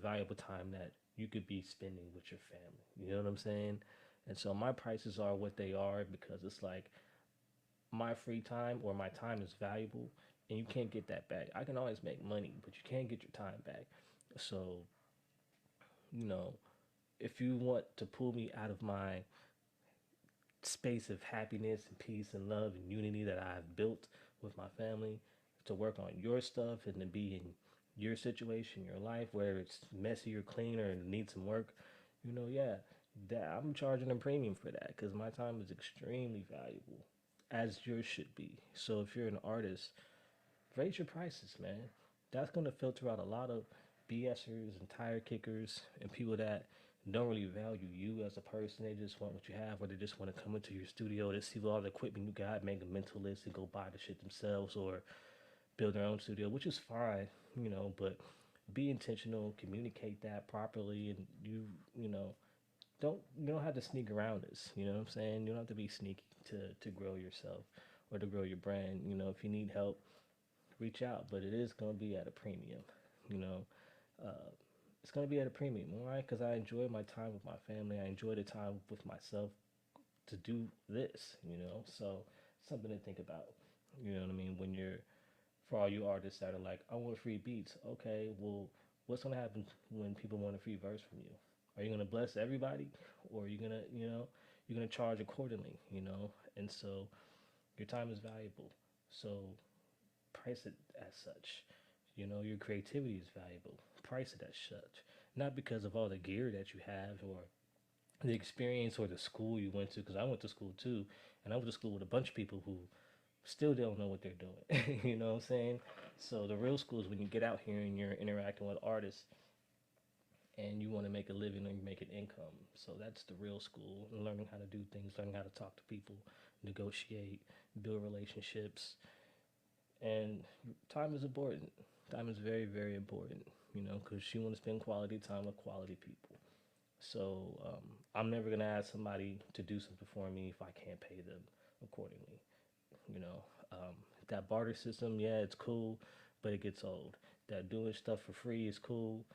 valuable time that you could be spending with your family. You know what I'm saying? And so my prices are what they are because it's like my free time or my time is valuable and you can't get that back. I can always make money, but you can't get your time back. So, if you want to pull me out of my space of happiness and peace and love and unity that I've built with my family to work on your stuff and to be in your situation, your life, where it's messy or clean or needs some work, that I'm charging a premium for that because my time is extremely valuable, as yours should be. So if you're an artist, raise your prices, man. That's going to filter out a lot of BSers and tire kickers and people that don't really value you as a person. They just want what you have, or they just want to come into your studio to see all the equipment you got, make a mental list and go buy the shit themselves or build their own studio, which is fine, but be intentional, communicate that properly, and you don't have to sneak around this. You know what I'm saying? You don't have to be sneaky to grow yourself or to grow your brand. If you need help, reach out, but it is going to be at a premium. It's going to be at a premium, all right? Because I enjoy my time with my family. I enjoy the time with myself to do this, So something to think about, you know what I mean? For all you artists that are like, I want free beats. Okay, well, what's going to happen when people want a free verse from you? Are you going to bless everybody? Or are you going to, you're going to charge accordingly, And so your time is valuable. So price it as such. Your creativity is valuable. Price it as such. Not because of all the gear that you have or the experience or the school you went to, because I went to school too, and I went to school with a bunch of people who still don't know what they're doing. You know what I'm saying? So the real school is when you get out here and you're interacting with artists and you want to make a living and you make an income. So that's the real school, learning how to do things, learning how to talk to people, negotiate, build relationships. And time is important. Time is very, very important, because you want to spend quality time with quality people. So I'm never gonna ask somebody to do something for me if I can't pay them accordingly. You know, that barter system, yeah, it's cool, but it gets old. That doing stuff for free is cool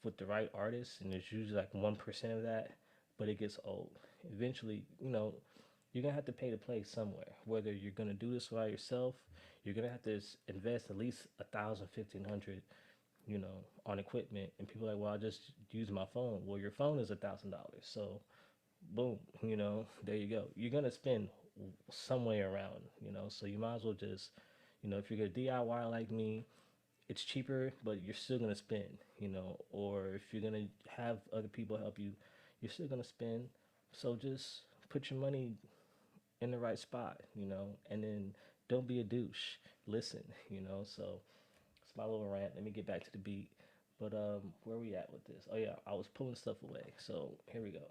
with the right artists, and there's usually like 1% of that, but it gets old. Eventually, you're gonna have to pay to play somewhere. Whether you're gonna do this by yourself, you're gonna have to invest at least 1,000, 1,500, on equipment. And people are like, well, I just use my phone. Well, your phone is $1,000, so boom, there you go. You're gonna spend some way around, so you might as well just, if you're gonna DIY like me, it's cheaper, but you're still gonna spend, or if you're gonna have other people help you, you're still gonna spend. So just put your money in the right spot, and then don't be a douche. Listen, so it's my little rant. Let me get back to the beat. But where we at with this? Oh yeah, I was pulling stuff away. So here we go.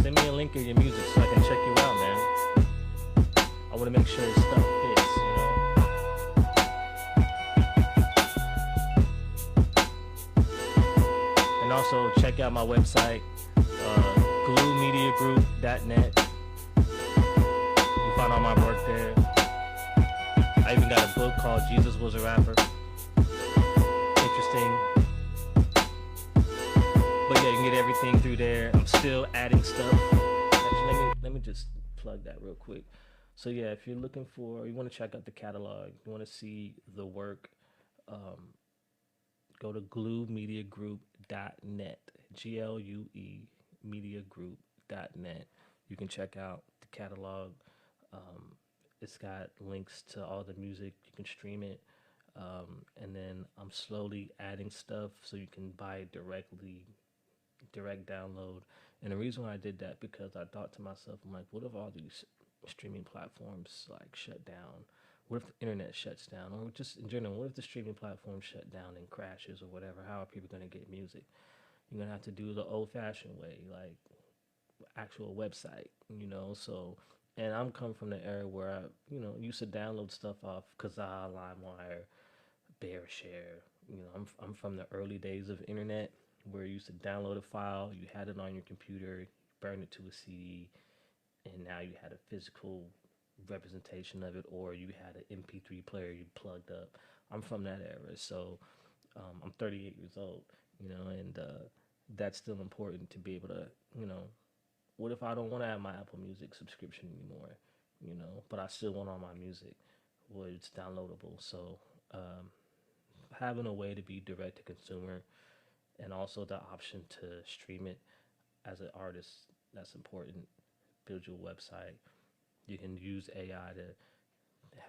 Send me a link of your music so I can check you out, man. I want to make sure stuff fits, And also check out my website, GLUEmediagroup.net. You find all my work there. I even got a book called Jesus Was a Rapper. Interesting. But yeah, you can get everything through there. I'm still adding stuff. Actually, let me just plug that real quick. So yeah, if you're looking for, you want to check out the catalog, you want to see the work, go to GLUEmediagroup.net, GLUE Mediagroup.net. You can check out the catalog. It's got links to all the music. You can stream it. And then I'm slowly adding stuff so you can buy it direct download. And the reason why I did that, because I thought to myself, I'm like, what if all these streaming platforms like shut down? What if the internet shuts down? Or just in general, what if the streaming platform shut down and crashes or whatever? How are people going to get music? You're going to have to do the old-fashioned way, like actual website, So, and I'm coming from the era where I, used to download stuff off Kazaa, LimeWire, BearShare. I'm from the early days of internet, where you used to download a file, you had it on your computer, you burned it to a CD, and now you had a physical representation of it, or you had an MP3 player you plugged up. I'm from that era, so I'm 38 years old, and that's still important to be able to, what if I don't want to have my Apple Music subscription anymore, you know, but I still want all my music where it's downloadable. So having a way to be direct to consumer and also the option to stream it as an artist, that's important. Build your website. You can use AI to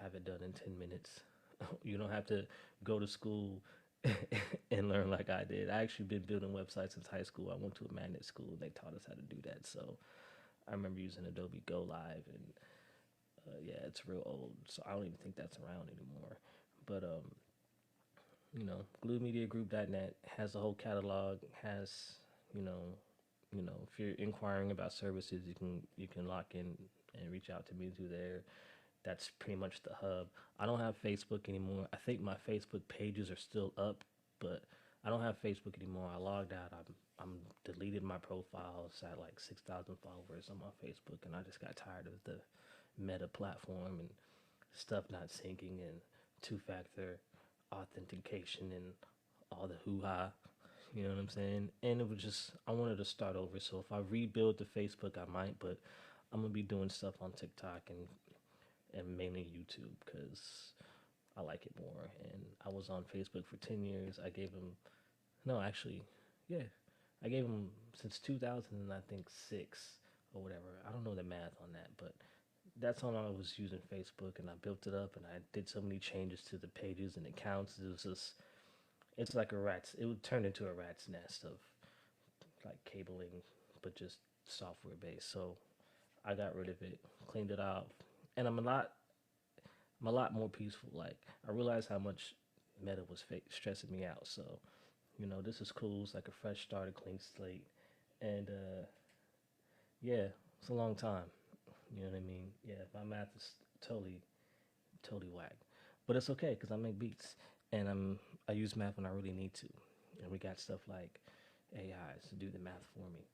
have it done in 10 minutes. You don't have to go to school and learn like I did. I actually been building websites since high school. I went to a magnet school. They taught us how to do that. So I remember using Adobe Go Live, and yeah, it's real old. So I don't even think that's around anymore. But you know, GlueMediaGroup.net has a whole catalog. Has you know, if you're inquiring about services, you can lock in and reach out to me through there. That's pretty much the hub. I don't have Facebook anymore. I think my Facebook pages are still up, but I don't have Facebook anymore. I logged out. I'm deleted my profiles at like 6,000 followers on my Facebook, and I just got tired of the Meta platform and stuff not syncing and two-factor authentication and all the hoo-ha. You know what I'm saying? And it was just, I wanted to start over. So if I rebuild the Facebook, I might, but I'm gonna be doing stuff on TikTok and mainly YouTube because I like it more. And I was on Facebook for 10 years. I gave them, no, actually, yeah, I gave them since 2000, and I think 6 or whatever. I don't know the math on that, but that's how long I was using Facebook, and I built it up, and I did so many changes to the pages and accounts. It was just, it's like it would turn into a rat's nest of like cabling, but just software based. So I got rid of it, cleaned it out, and I'm a lot more peaceful. Like I realized how much Meta was stressing me out. So, you know, this is cool. It's like a fresh start, a clean slate, and yeah, it's a long time. You know what I mean? Yeah, my math is totally whack, but it's okay because I make beats and I use math when I really need to, and we got stuff like AIs to do the math for me.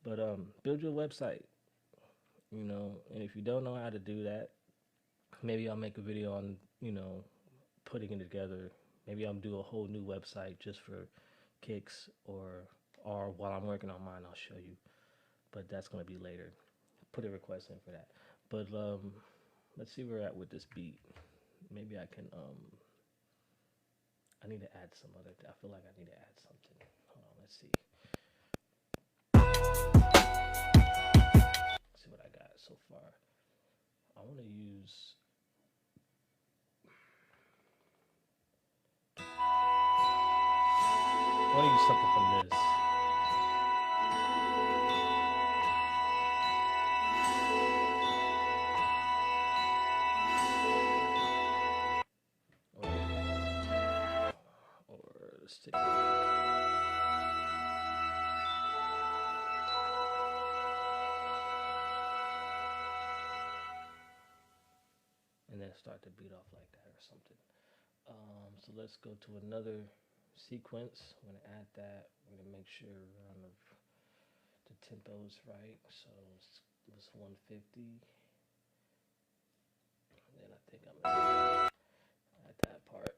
But build your website, you know, and if you don't know how to do that, maybe I'll make a video on, you know, putting it together. Maybe I'll do a whole new website just for kicks, or while I'm working on mine, I'll show you. But that's gonna be later. Put a request in for that. But let's see where we're at with this beat. Maybe I can I need to add some other. I feel like I need to add something. Hold on, let's see. Let's see what I got so far. I want to use. I want to use something from this. Or let's take a look. And then start to beat off like that or something. So let's go to another sequence. I'm gonna add that. I'm gonna make sure the tempo is right. So it was 150. And then I think I'm gonna add that part.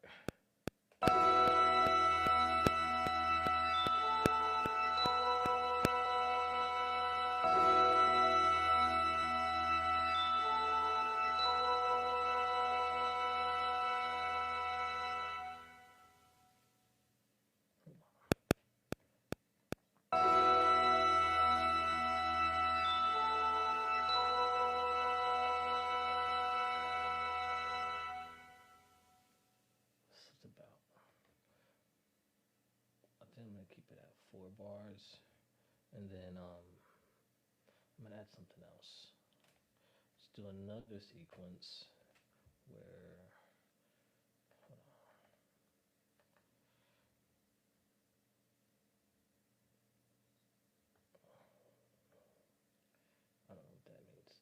It's about. I think I'm gonna keep it at 4 bars, and then I'm gonna add something else. Let's do another sequence where. Hold on. I don't know what that means.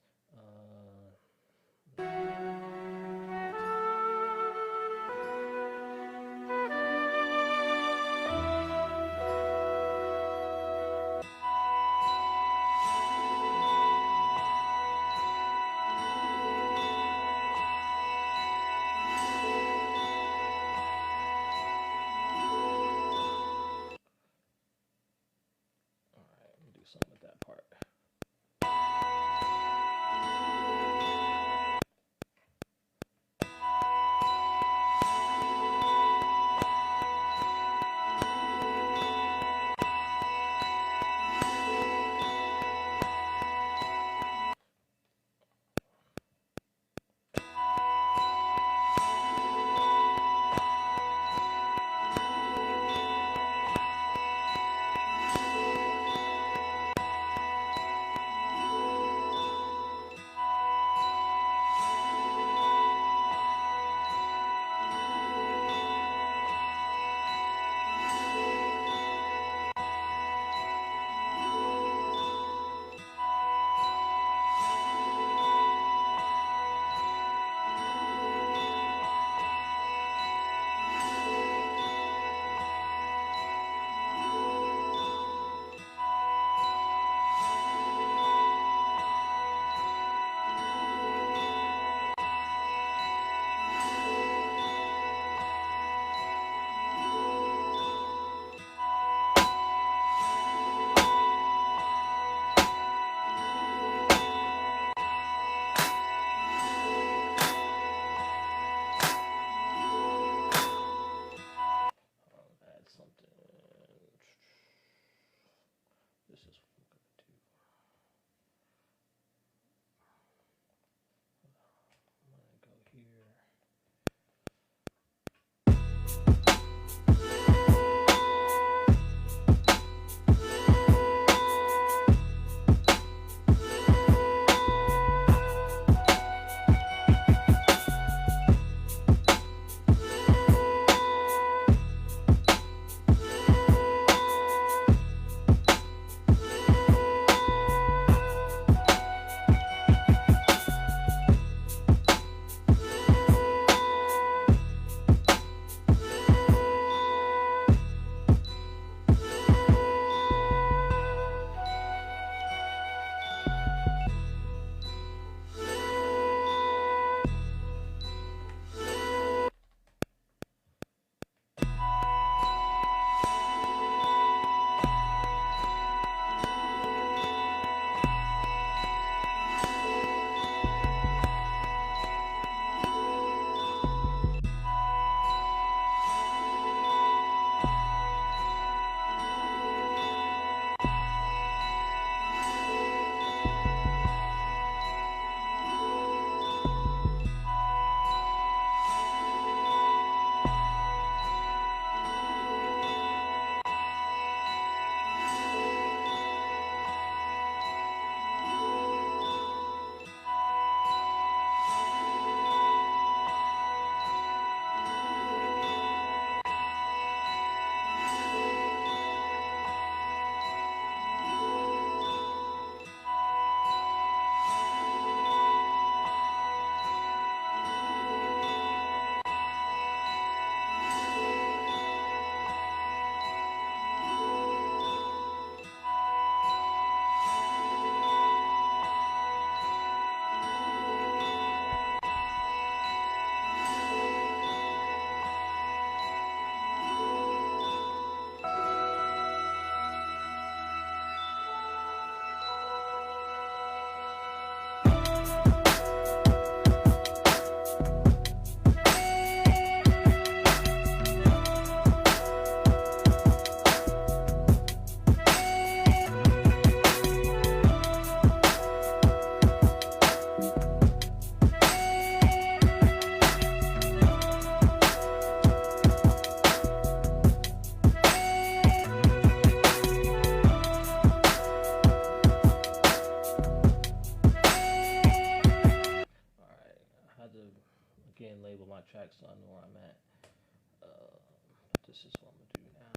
again, label my tracks so I know where I'm at. This is what I'm gonna do now.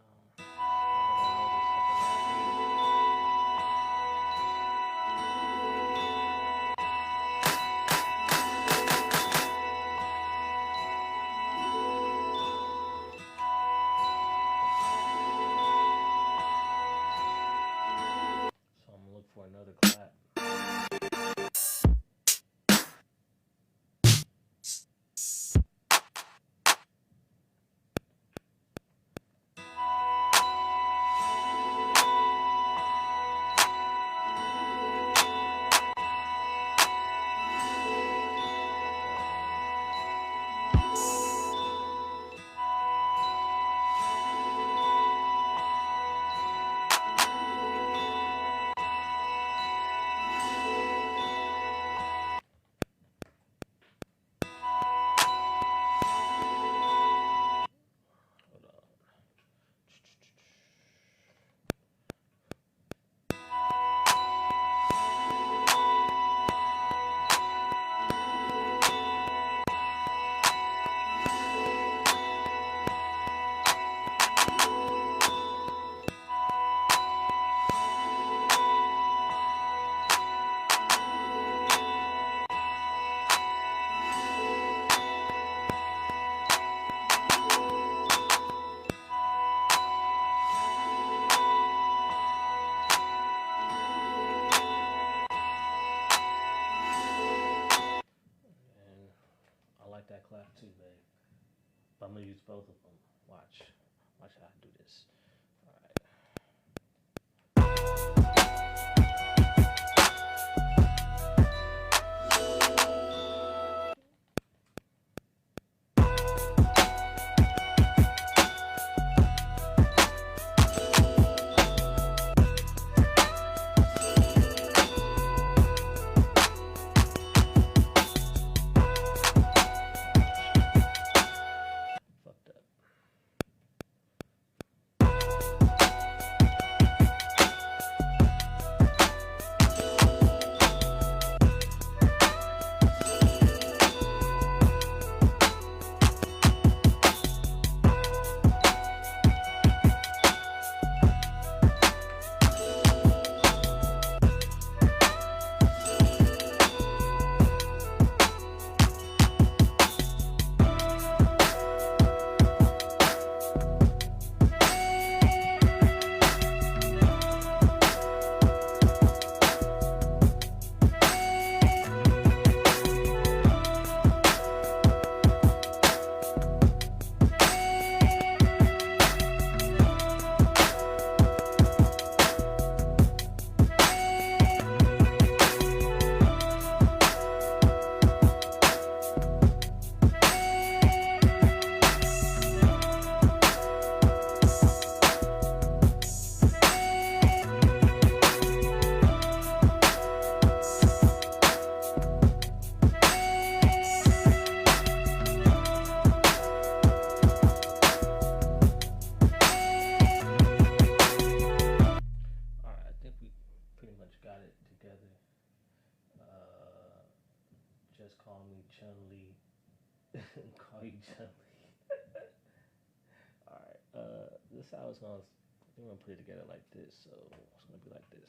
So I'm gonna look for another clap. That clap too, babe. But I'm gonna use both of them. Watch how I do this. All right. Just call me Chun-Li. Call you Chun-Li. Alright, this is how it's gonna, I'm gonna put it together like this, so it's gonna be like this.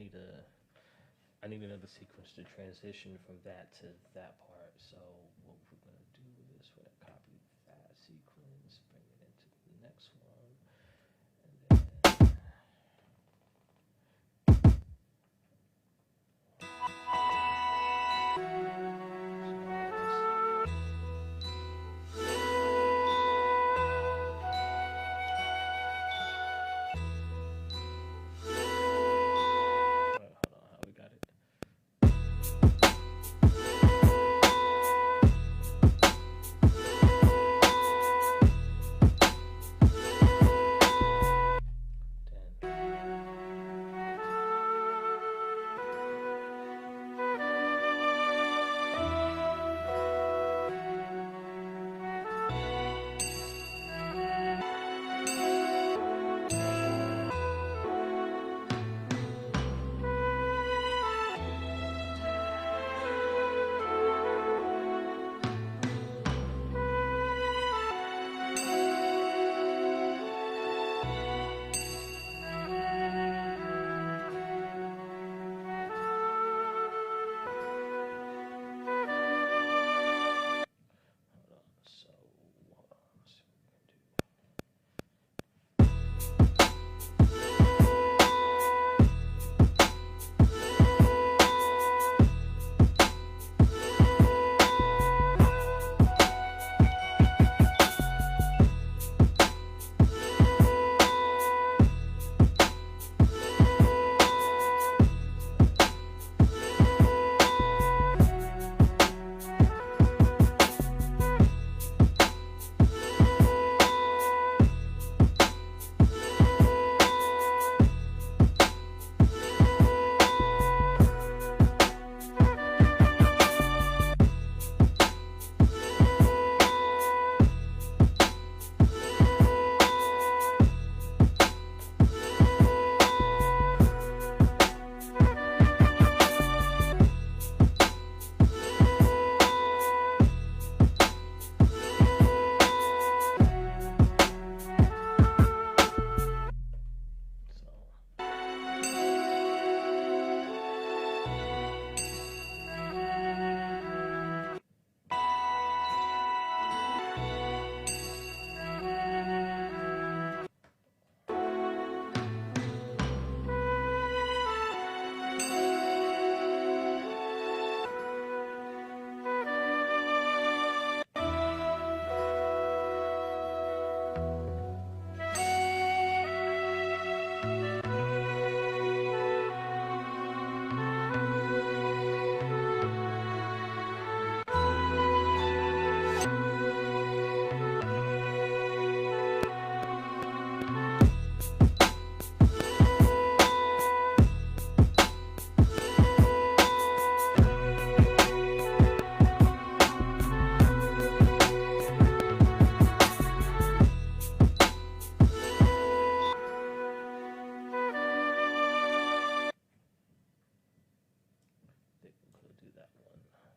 I need another sequence to transition from that to that part. So what we're gonna do is we're gonna copy that sequence, bring it into the next one, and then. Hold on, how we got it?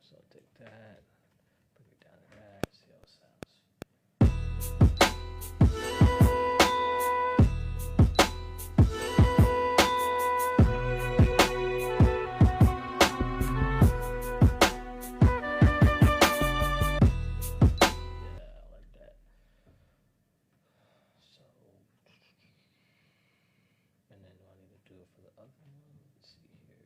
So take that, bring it down to that, see how it sounds. Yeah, I like that. So, and then do I need to do it for the other one? Let's see here.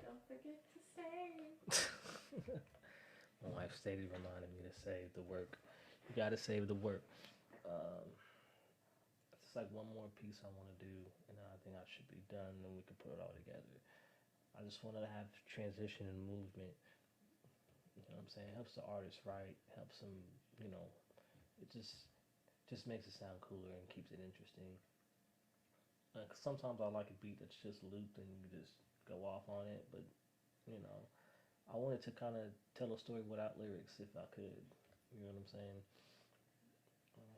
Don't forget to save. My wife stated reminded me to save the work. You gotta save the work. It's like one more piece I want to do, and I think I should be done, and we can put it all together. I just wanted to have transition and movement. You know what I'm saying? Helps the artist write, helps them, you know, it just makes it sound cooler and keeps it interesting. 'cause sometimes I like a beat that's just looped and you just go off on it, but you know, I wanted to kind of tell a story without lyrics if I could. You know what I'm saying?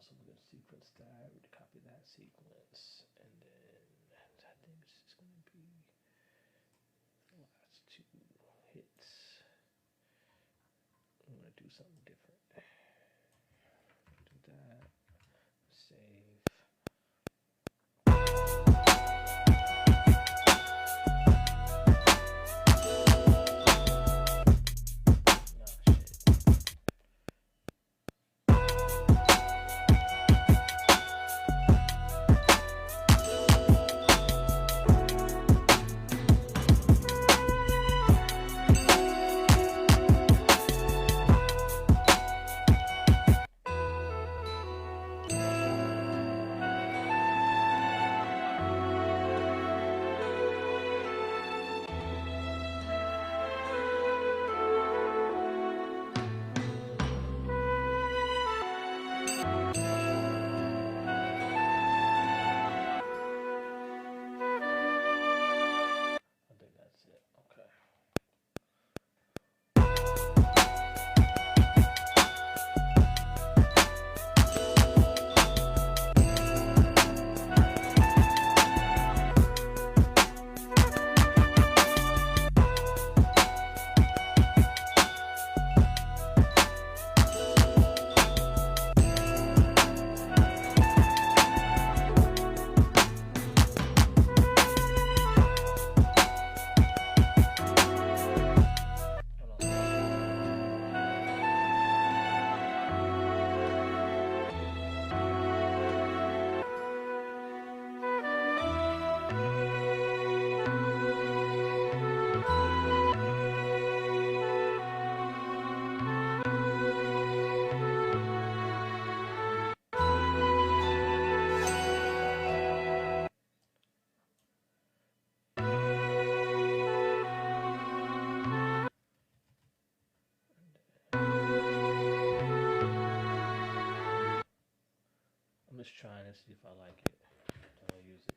So we're gonna sequence that. We're gonna copy that sequence, and then I think it's just gonna be the last two hits. I'm gonna do something different. Do that. Save. I'm just trying to see if I like it. I'll use it.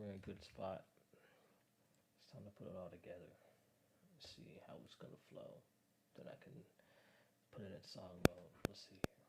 we're in a good spot. It's time to put it all together. See how it's gonna flow. Then I can put it in song mode. Let's see here.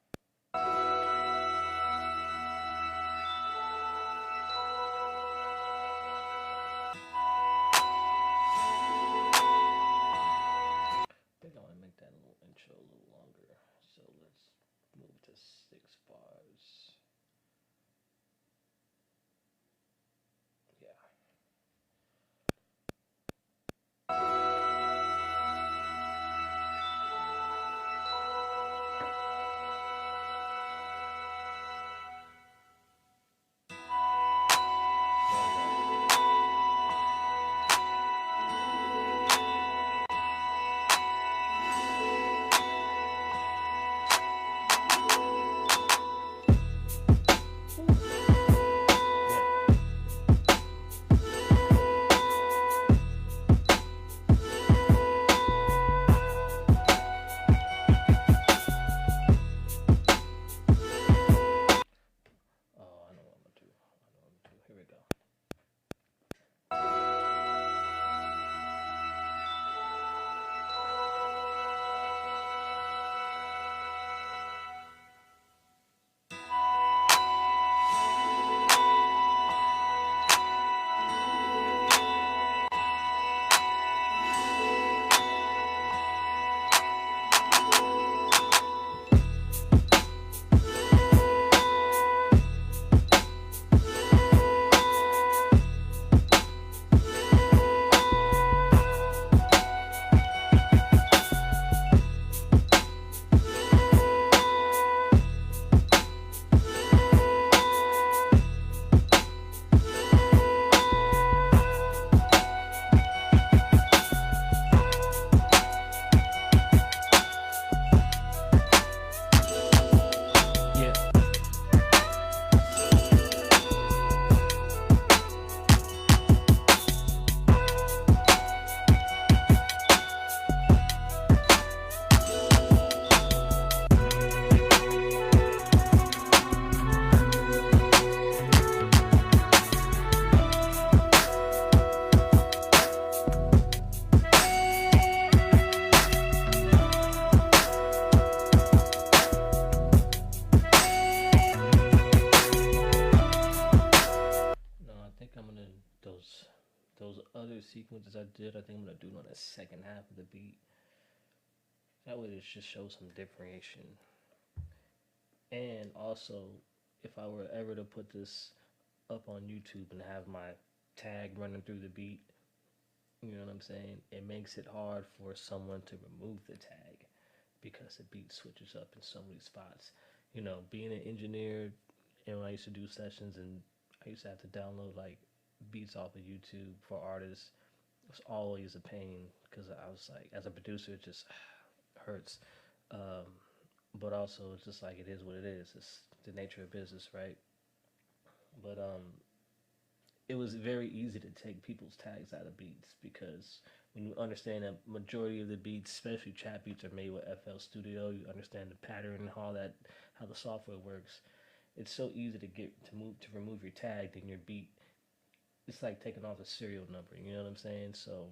other sequences I did, I think I'm gonna do it on the second half of the beat. That way it just shows some differentiation. And also, if I were ever to put this up on YouTube and have my tag running through the beat, you know what I'm saying? It makes it hard for someone to remove the tag because the beat switches up in so many spots. You know, being an engineer, and when I used to do sessions and I used to have to download like beats off of YouTube for artists, it was always a pain because I was like, as a producer, it just hurts. But also, it's just like it is what it is. It's the nature of business, right? But it was very easy to take people's tags out of beats because when you understand that majority of the beats, especially trap beats, are made with FL Studio, you understand the pattern and all that, how the software works. It's so easy to remove your tag than your beat. It's like taking off a serial number. You know what I'm saying? So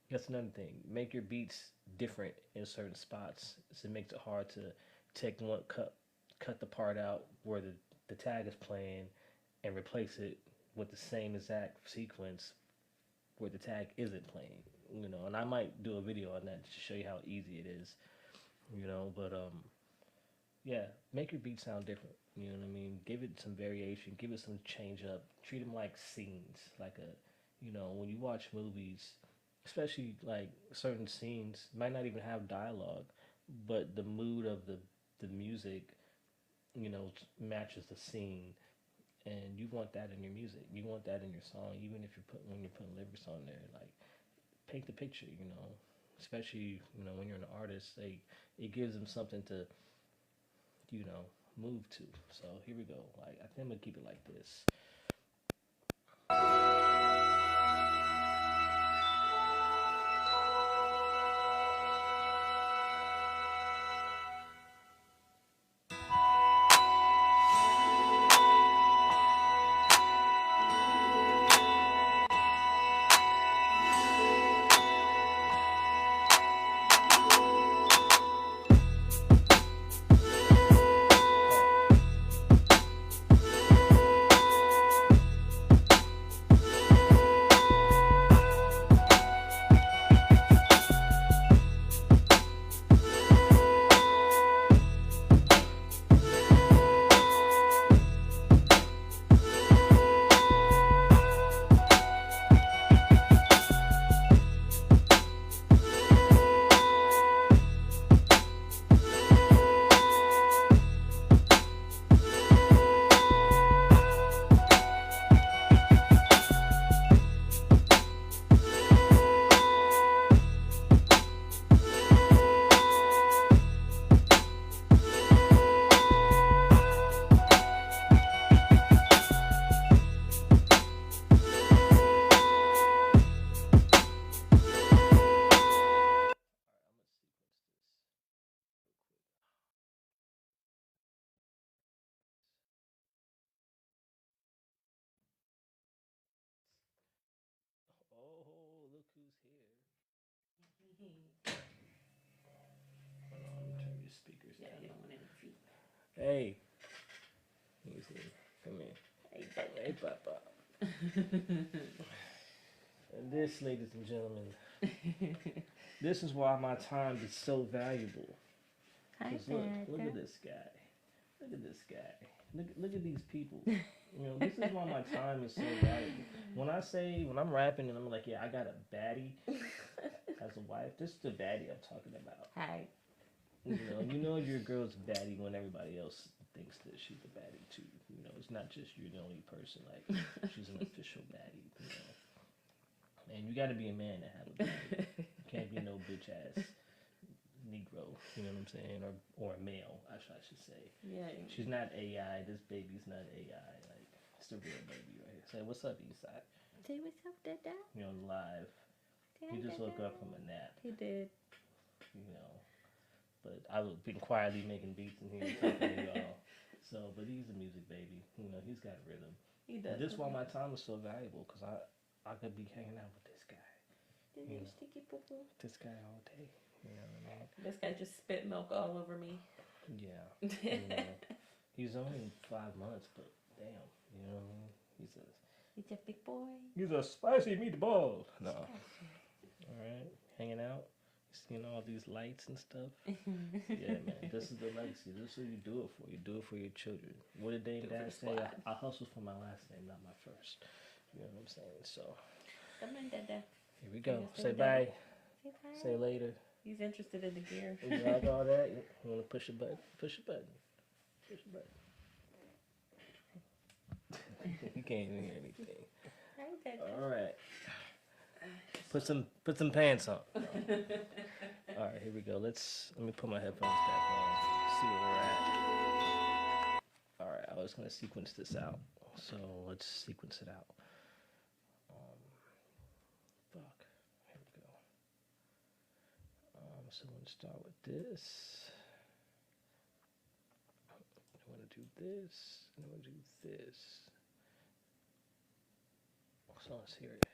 that's another thing. Make your beats different in certain spots. So it makes it hard to take one cut the part out where the tag is playing and replace it with the same exact sequence where the tag isn't playing, you know. And I might do a video on that to show you how easy it is, you know. But yeah, make your beat sound different. You know what I mean? Give it some variation. Give it some change up. Treat them like scenes, like you know, when you watch movies, especially like certain scenes might not even have dialogue, but the mood of the music, you know, matches the scene. And you want that in your music. You want that in your song, even if when you're putting lyrics on there. Like, paint the picture, you know. Especially, you know, when you're an artist, it gives them something to, you know, move to. So here we go. Like, I think I'm gonna keep it like this. Oh, look who's here. Hold on, let me turn these speakers down. You don't want any feet. Hey. Let me see. Come here. Hey, Papa. And this, ladies and gentlemen, this is why my time is so valuable. Hi, look at this guy. Look at this guy. Look at these people. You know, this is why my time is so valuable. When I'm rapping and I'm like, yeah, I got a baddie as a wife, this is the baddie I'm talking about. Hi. You know your girl's baddie when everybody else thinks that she's a baddie too. You know, it's not just you're the only person, like, she's an official baddie, you know. And you gotta be a man to have a baddie. You can't be no bitch ass Negro, you know what I'm saying? Or a male, I should say. Yeah. She's not AI. This baby's not AI. Like, it's the real baby right here. Say, what's up, Eastside? Say what's up, Dada. You know, live. He just woke up from a nap. He did. You know, but I've been quietly making beats in here and talking to y'all. So, but he's a music baby. You know, he's got rhythm. He does. This is why my time is so valuable, because I could be hanging out with this guy. Sticky poo-poo. This guy all day. You know what I mean? This guy just spit milk all over me. Yeah. You know, he's only 5 months, but damn, you know what I mean? He's a big boy. He's a spicy meatball. No. All right, hanging out, seeing all these lights and stuff. Yeah, man, this is the legacy. This is what you do it for. You do it for your children. What did they and dad say? I hustle for my last name, not my first. You know what I'm saying? So. Come on, Dada. Here we go. Say bye. Say bye. Say later. He's interested in the gear. You like all that? You want to push a button? Push a button. Push a button. You can't even hear anything. Hi, Dada. All right. Put some pants on. All right, here we go. Let me put my headphones back on. See where we're at. All right, I was gonna sequence this out, so let's sequence it out. Fuck. Here we go. So I'm gonna start with this. I want to do this. I want to do this. So let's hear it.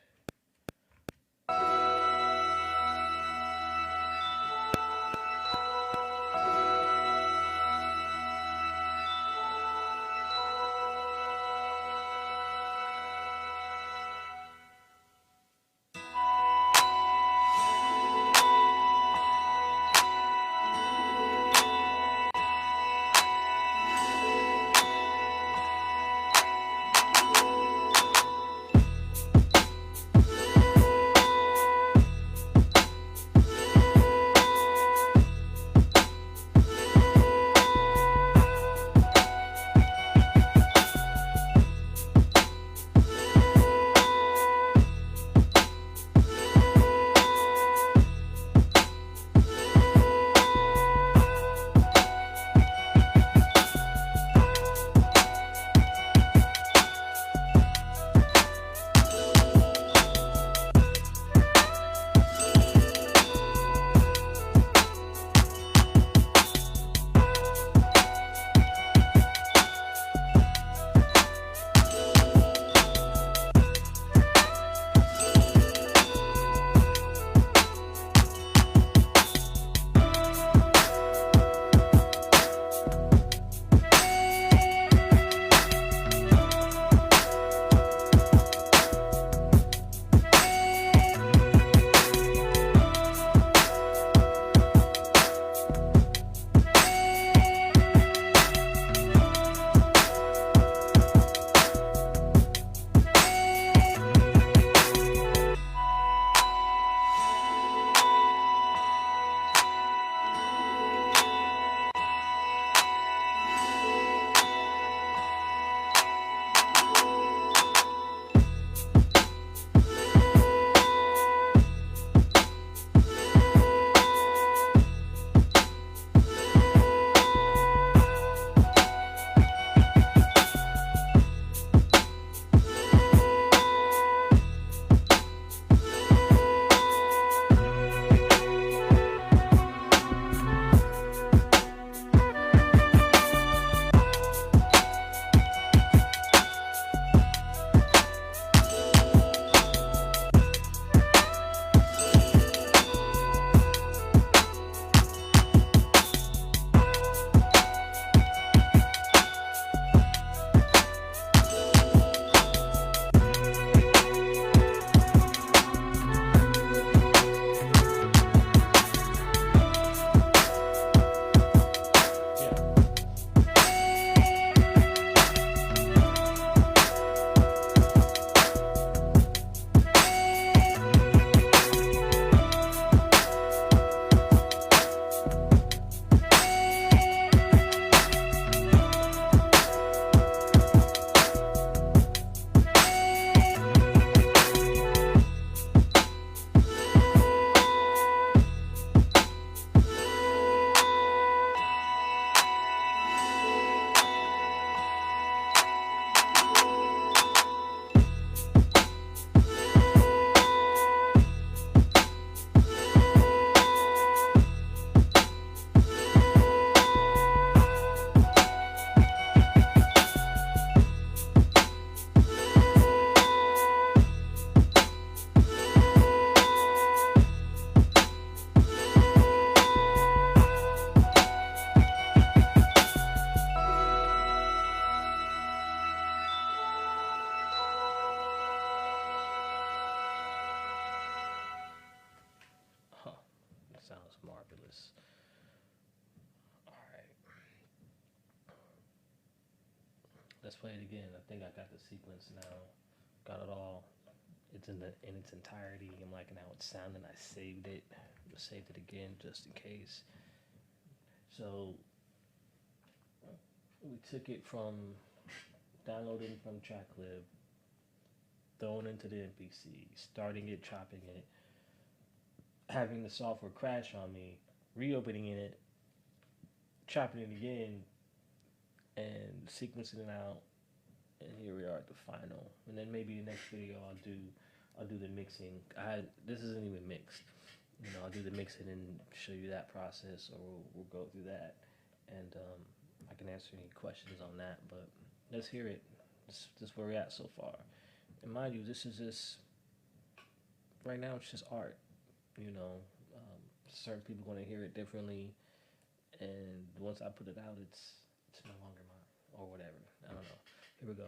let's play it again. I think I got the sequence now. Got it all. It's in its entirety. I'm liking how it's sounding. I saved it. Saved it again just in case. So we took it from downloading from TrackLib, throwing into the MPC, starting it, chopping it, having the software crash on me, reopening it, chopping it again, and sequencing it out. And here we are at the final. And then maybe the next video I'll do the mixing. This isn't even mixed. You know, I'll do the mixing and show you that process, or we'll go through that, and I can answer any questions on that. But let's hear it. This is where we're at so far. And mind you, this is just right now. It's just art. You know, certain people are going to hear it differently, and once I put it out, it's no longer mine or whatever. I don't know. Here we go.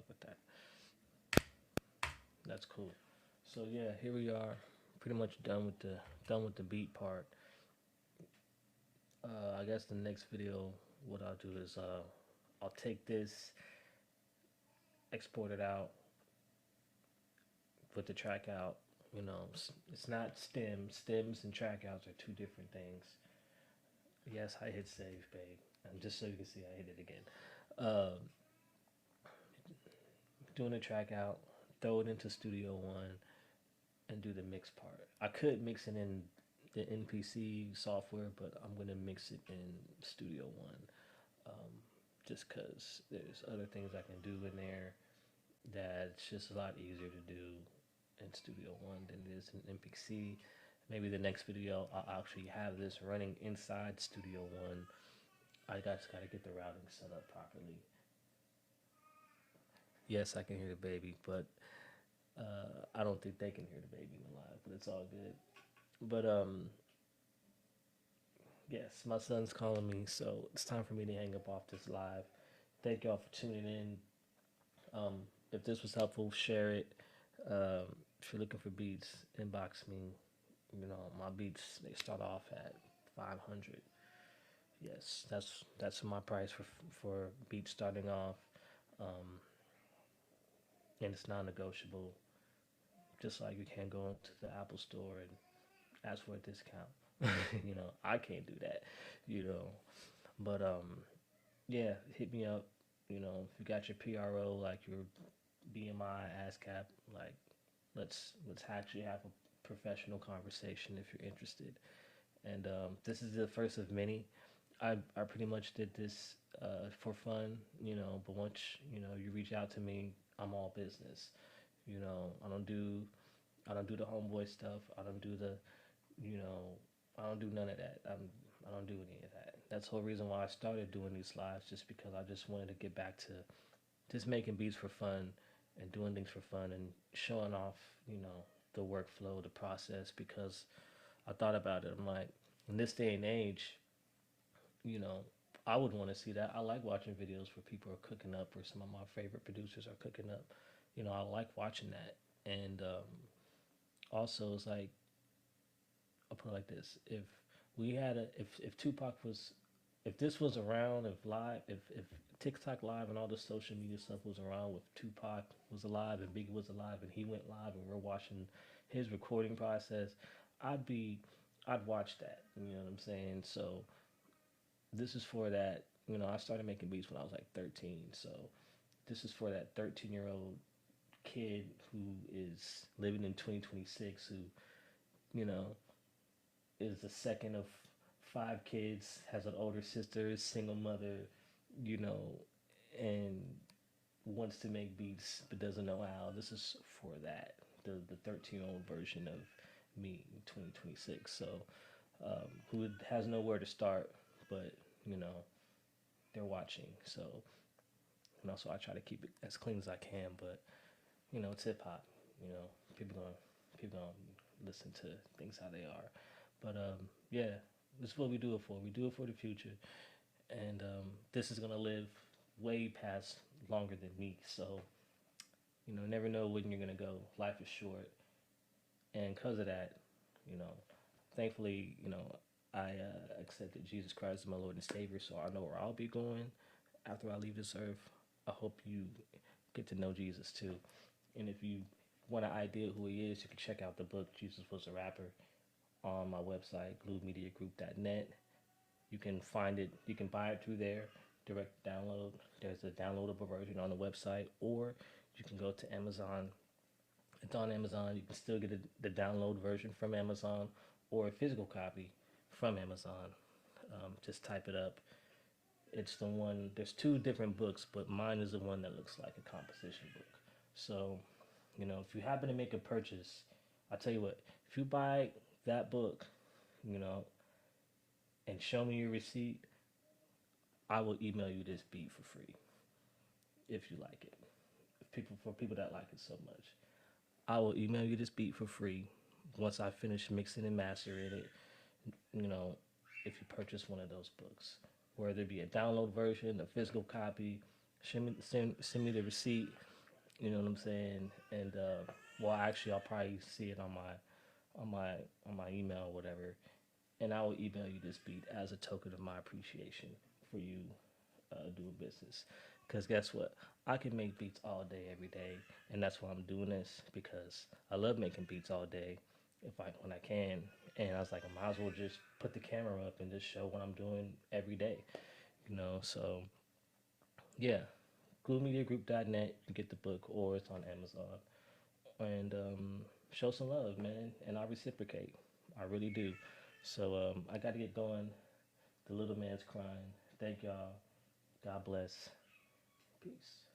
fuck with that. That's cool. So yeah, here we are, pretty much done with the beat part. I guess the next video, what I'll do is I'll take this, export it out, put the track out. You know, it's not stems and track outs are two different things. Yes, I hit save, babe, and just so you can see, I hit it again. Doing a track out, throw it into Studio One, and do the mix part. I could mix it in the MPC software, but I'm gonna mix it in Studio One, just cause there's other things I can do in there that's just a lot easier to do in Studio One than it is in MPC. Maybe the next video I'll actually have this running inside Studio One. I just gotta get the routing set up properly. Yes, I can hear the baby, but I don't think they can hear the baby live, but it's all good. But yes, my son's calling me, so it's time for me to hang up off this live. Thank y'all for tuning in. If this was helpful, share it. If you're looking for beats, inbox me. You know, my beats, they start off at 500. Yes, that's my price for beats starting off. And it's non-negotiable. Just like you can't go into the Apple store and ask for a discount. You know, I can't do that, you know. But yeah, hit me up. You know, if you got your PRO, like your BMI, ASCAP, like let's actually have a professional conversation if you're interested. And this is the first of many. I pretty much did this for fun, you know, but once, you know, you reach out to me, I'm all business. You know, I don't do the homeboy stuff. I don't do the, you know, I don't do none of that. I don't do any of that. That's the whole reason why I started doing these lives, just because I just wanted to get back to just making beats for fun and doing things for fun and showing off, you know, the workflow, the process, because I thought about it. I'm like, in this day and age, you know, I would want to see that. I like watching videos where people are cooking up, or some of my favorite producers are cooking up. You know, I like watching that. And also, it's like, I'll put it like this: if we had if Tupac was, if this was around, if TikTok live and all the social media stuff was around, with Tupac was alive and Biggie was alive and he went live and we're watching his recording process, I'd watch that. You know what I'm saying? So this is for that. You know, I started making beats when I was like 13. So this is for that 13-year-old kid who is living in 2026, who, you know, is the second of 5 kids, has an older sister, single mother, you know, and wants to make beats but doesn't know how. This is for that, the 13-year-old version of me in 2026. So who has nowhere to start, but, you know, they're watching. So, you know, so I try to keep it as clean as I can, but, you know, it's hip hop. You know, people gonna listen to things how they are. But yeah, this is what we do it for. We do it for the future, and this is gonna live way past longer than me. So, you know, never know when you're gonna go. Life is short, and because of that, you know, thankfully, you know, I accepted Jesus Christ as my Lord and Savior, so I know where I'll be going after I leave this earth. I hope you get to know Jesus too. And if you want an idea who he is, you can check out the book Jesus Was a Rapper on my website, gluemediagroup.net. You can find it, you can buy it through there, direct download. There's a downloadable version on the website, or you can go to Amazon. It's on Amazon. You can still get the download version from Amazon, or a physical copy from Amazon. Just type it up. It's the one, there's 2 different books, but mine is the one that looks like a composition book. So, you know, if you happen to make a purchase, I'll tell you what, if you buy that book, you know, and show me your receipt, I will email you this beat for free, if you like it. For people that like it so much, I will email you this beat for free once I finish mixing and mastering it. You know, if you purchase one of those books, whether it be a download version, a physical copy, send me the receipt. You know what I'm saying? And well, actually, I'll probably see it on my email or whatever, and I will email you this beat as a token of my appreciation for you doing business. Because guess what? I can make beats all day, every day, and that's why I'm doing this because I love making beats all day, when I can. And I was like, I might as well just put the camera up and just show what I'm doing every day, you know. So yeah, GlueMediaGroup.net. You get the book, or it's on Amazon. And show some love, man. And I reciprocate. I really do. So I got to get going. The little man's crying. Thank y'all. God bless. Peace.